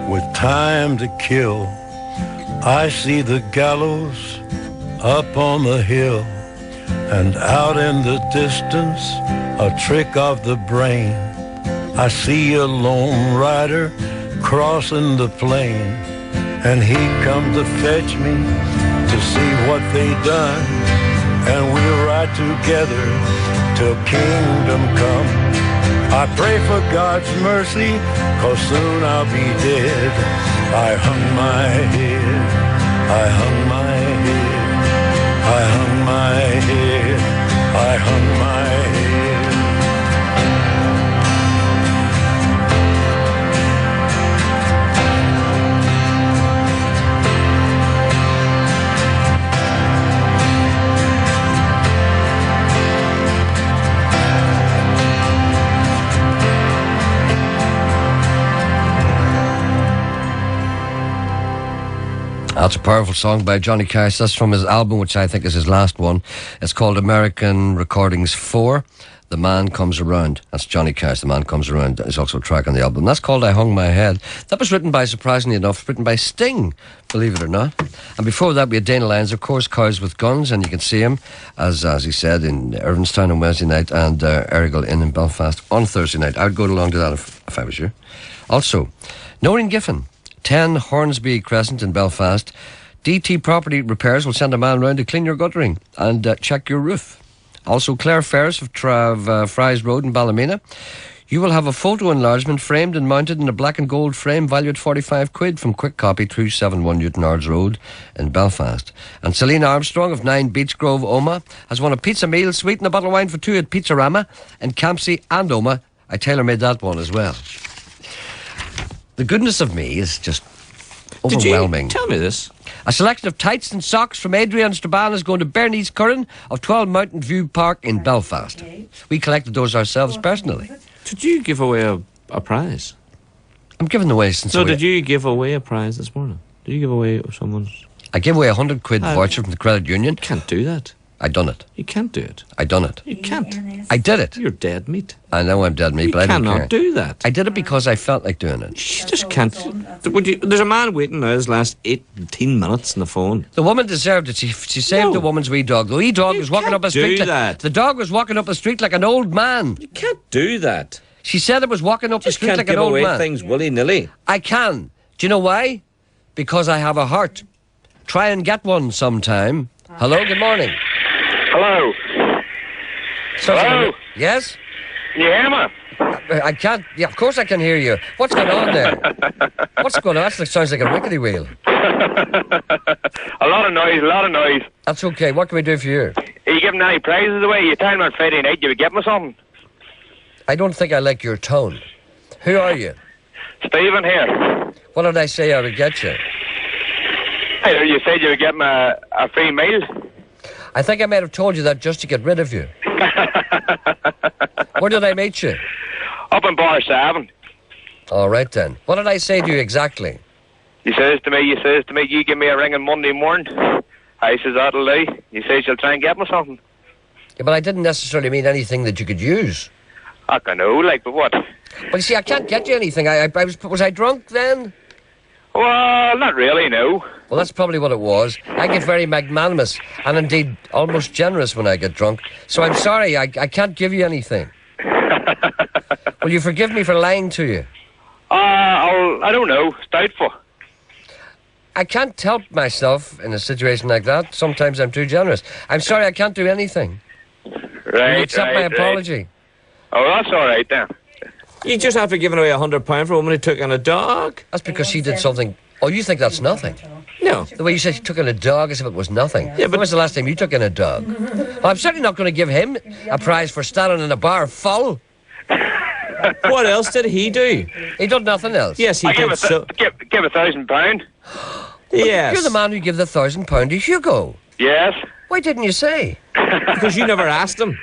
with time to kill, I see the gallows up on the hill, and out in the distance, a trick of the brain. I see a lone rider crossing the plain, and he come to fetch me to see what they done, and we'll ride together till kingdom come. I pray for God's mercy, 'cause soon I'll be dead. I hung my head, I hung my head, I hung my head, I hung my head. That's a powerful song by Johnny Cash. That's from his album, which I think is his last one. It's called American Recordings 4. The Man Comes Around. That's Johnny Cash, The Man Comes Around. There's also a track on the album. That's called I Hung My Head. That was written by, surprisingly enough, written by Sting, believe it or not. And before that, we had Dana Lyons, of course, Cows with Guns, and you can see him, as he said, in Irvinstown on Wednesday night and Errigal Inn in Belfast on Thursday night. I would go along to that if I was you. Also, Noreen Giffen, 10 Hornsby Crescent in Belfast. DT Property Repairs will send a man round to clean your guttering and check your roof. Also, Claire Ferris of Fry's Road in Ballymena. You will have a photo enlargement framed and mounted in a black and gold frame valued at 45 quid from Quick Copy 271 Newtonards Road in Belfast. And Celine Armstrong of 9 Beach Grove, Omagh, has won a pizza meal, sweet and a bottle of wine for 2 at Pizzarama in Campsie and Omagh. I tailor-made that one as well. The goodness of me is just overwhelming. Did you tell me this? A selection of tights and socks from Adrian Strabane is going to Bernice Curran of 12 Mountain View Park in Belfast. We collected those ourselves personally. Did you give away a prize? I'm giving away since... So did you give away a prize this morning? Did you give away someone's... I gave away a 100 quid voucher from the credit union. You can't do that. I done it. You can't do it. I done it. You can't. I did it. You're dead meat. I know I'm dead meat, but I don't care. You cannot do that. I did it because I felt like doing it. You just can't. There's a man waiting now his last 18 minutes on the phone. The woman deserved it. She saved the woman's wee dog. The wee dog was walking up the street. The dog was walking up the street like an old man. You can't do that. She said it was walking up the street like an old man. You can't give away things willy-nilly. I can. Do you know why? Because I have a heart. Try and get one sometime. Hello, good morning. Hello. Hello? Yes? Can you hear me? I can't. Yeah, of course I can hear you. What's going on there? What's going on? That sounds like a rickety wheel. A lot of noise. That's okay. What can we do for you? Are you giving any prizes away? You told me on Friday night you would get me something. I don't think I like your tone. Who are you? Stephen here. What did I say I would get you? Hey, you said you would get me a free meal. I think I might have told you that just to get rid of you. Where did I meet you? Up in bar 7. All right then. What did I say to you exactly? You says to me, you give me a ring on Monday morning. I says, that'll do. You says you'll try and get me something. Yeah, but I didn't necessarily mean anything that you could use. I don't know, like, but what? Well, you see, I can't get you anything. Was I drunk then? Well, not really, no. Well, that's probably what it was. I get very magnanimous and indeed almost generous when I get drunk. So I'm sorry, I can't give you anything. Will you forgive me for lying to you? I don't know. It's doubtful. I can't help myself in a situation like that. Sometimes I'm too generous. I'm sorry, I can't do anything. Right, Will you accept my apology? Oh, that's all right then. You just after giving away £100 for a woman who took in a dog. That's because she did something. Oh, you think that's nothing? No. The way you said she took in a dog as if it was nothing. Yeah, but when was the last time you took in a dog? Well, I'm certainly not going to give him a prize for standing in a bar full. What else did he do? He did nothing else. Yes, he did. Give £1,000. Yes. You're the man who gave the £1,000 to Hugo. Yes. Why didn't you say? Because you never asked him.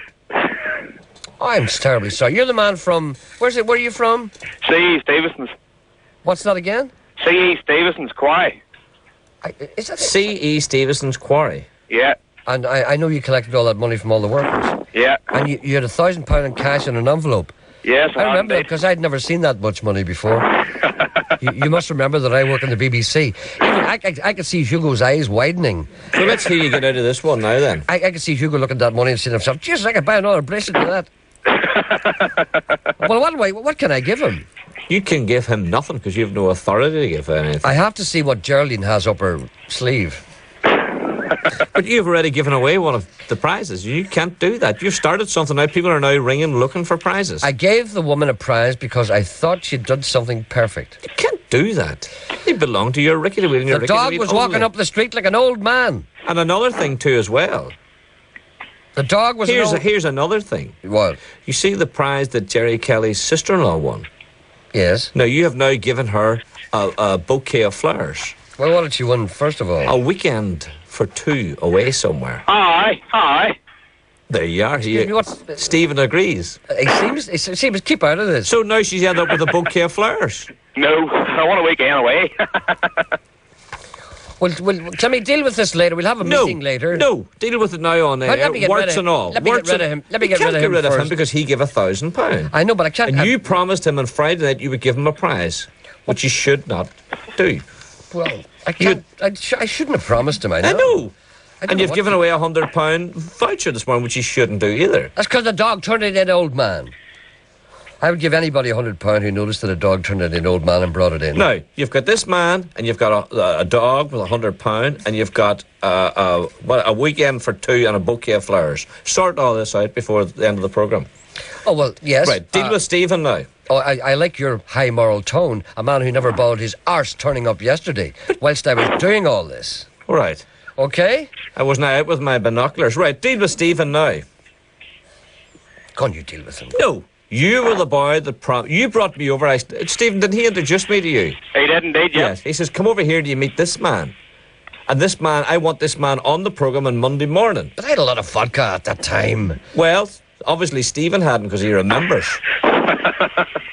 Oh, I'm terribly sorry. You're the man from... Where are you from? C.E. Stevenson's. What's that again? C.E. Stevenson's Quarry. Is that C.E. Stevenson's Quarry? Yeah. And I know you collected all that money from all the workers. Yeah. And you had £1,000 in cash in an envelope. Yes, I remember that because I'd never seen that much money before. you must remember that I work in the BBC. Even I could see Hugo's eyes widening. So let's hear you get out of this one now then. I could see Hugo looking at that money and saying to himself, Jesus, I could buy another bracelet of that. Well, what can I give him? You can give him nothing because you have no authority to give anything. I have to see what Geraldine has up her sleeve. But you've already given away one of the prizes. You can't do that. You've started something now. People are now ringing looking for prizes. I gave the woman a prize because I thought she'd done something perfect. You can't do that. They belong to your rickety wheel. The dog was walking up the street like an old man. And another thing too as well. The dog was... Here's another thing. What? You see the prize that Gerry Kelly's sister-in-law won? Yes. Now, you have now given her a bouquet of flowers. Well, what did she win, first of all? A weekend for 2 away somewhere. Aye. There you are. Stephen agrees. He seems keep out of this. So now she's ended up with a bouquet of flowers. No, I want a weekend away. Well, can we deal with this later? We'll have a meeting later. No, deal with it now on air. Words and all. Let me get rid of him. Let me get rid of him because he gave £1,000. I know, but I can't. And you promised him on Friday night you would give him a prize, which you should not do. Well, I can't. I shouldn't have promised him. I know. I know. And you've given away £100 voucher this morning, which you shouldn't do either. That's because the dog turned into an old man. I would give anybody £100 who noticed that a dog turned into an old man and brought it in. Now, you've got this man, and you've got a dog with £100, and you've got a weekend for 2 and a bouquet of flowers. Sort all this out before the end of the programme. Oh, well, yes. Right, deal with Stephen now. Oh, I like your high moral tone. A man who never bothered his arse turning up yesterday whilst I was doing all this. All right. Okay? I was now out with my binoculars. Right, deal with Stephen now. Can't you deal with him? No. You were the boy that you brought me over. Stephen, did he introduce me to you? He did indeed, yeah. Yes. He says, come over here, do you meet this man? And this man, I want this man on the programme on Monday morning. But I had a lot of vodka at that time. Well, obviously Stephen hadn't because he remembers.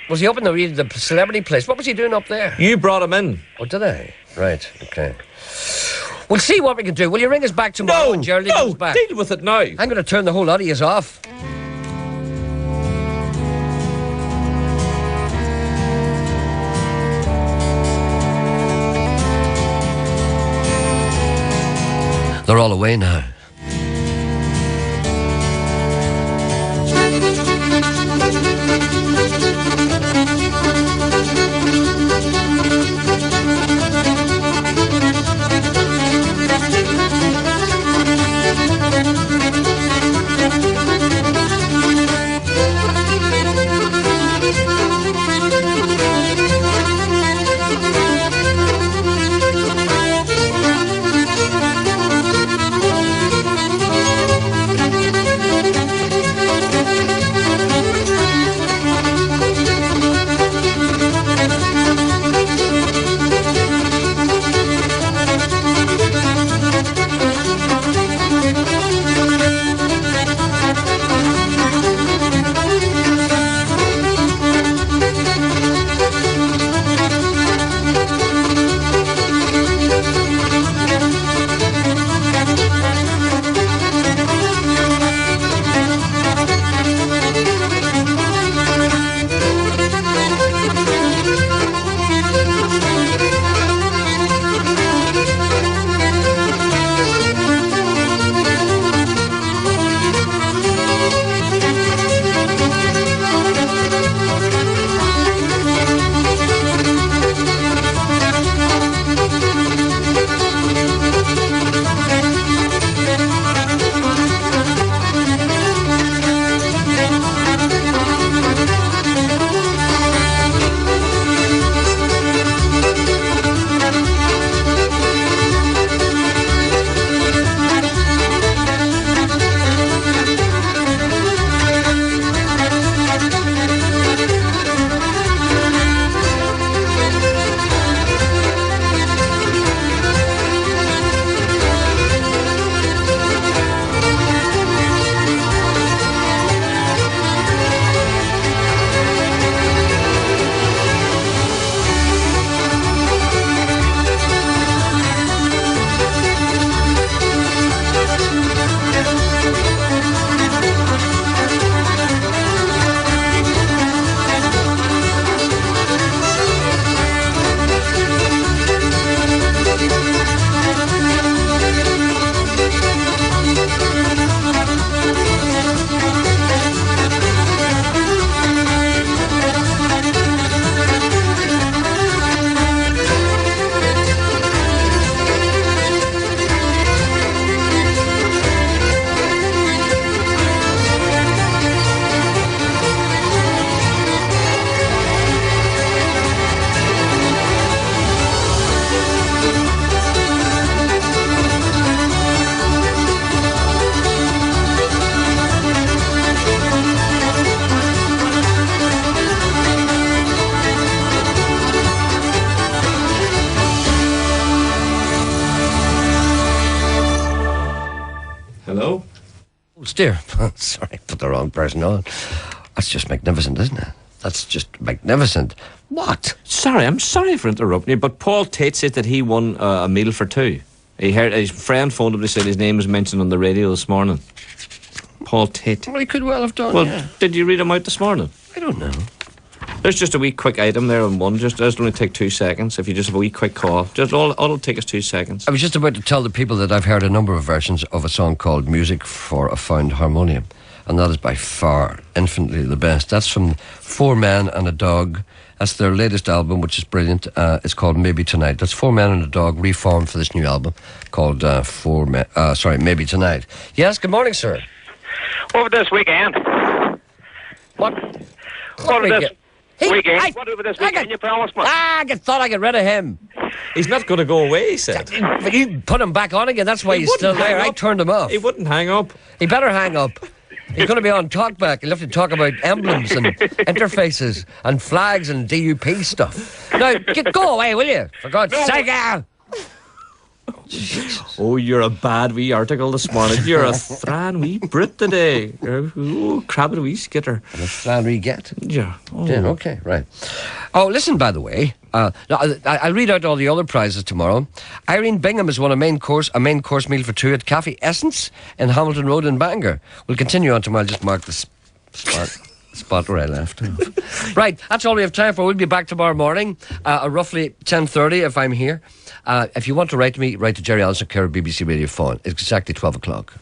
Was he up in the celebrity place? What was he doing up there? You brought him in. Oh, did I? Right, okay. We'll see what we can do. Will you ring us back tomorrow when Geraldine comes back? Deal with it now. I'm going to turn the whole lot of yous off. They're all away now. Colts, dear. Sorry, put the wrong person on. That's just magnificent, isn't it? That's just magnificent. What? Sorry, I'm sorry for interrupting you, but Paul Tate said that he won a meal for two. He heard his friend phoned him to say his name was mentioned on the radio this morning. Paul Tate. Well, he could well have done. Well, did you read him out this morning? I don't know. There's just a wee quick item there on one. Just it'll only take 2 seconds. If you just have a wee quick call, just all it'll take us 2 seconds. I was just about to tell the people that I've heard a number of versions of a song called "Music for a Found Harmonium," and that is by far, infinitely the best. That's from 4 Men and a Dog. That's their latest album, which is brilliant. It's called Maybe Tonight. That's 4 Men and a Dog reformed for this new album called Maybe Tonight. Yes, good morning, sir. Over this weekend. What Over this weekend. Hey, What over this weekend? You promised me. I thought I got rid of him. He's not going to go away, he said. But you put him back on again. That's why he's still there. I turned him off. He wouldn't hang up. He better hang up. He's going to be on Talkback. He'll have to talk about emblems and interfaces and flags and DUP stuff. Now, go away, will you? For God's sake. Oh, you're a bad wee article this morning. You're a thran wee Brit today. Oh, crabbing wee skitter. A thran wee get? Yeah. Oh. Yeah, okay, right. Oh, listen, by the way, I'll read out all the other prizes tomorrow. Irene Bingham has won a main course meal for 2 at Cafe Essence in Hamilton Road in Bangor. We'll continue on tomorrow. I'll just mark the spot where I left. Right, that's all we have time for. We'll be back tomorrow morning, roughly 10:30 if I'm here. If you want to write to me, write to Gerry Alison, care of BBC Radio Phone. It's exactly 12 o'clock.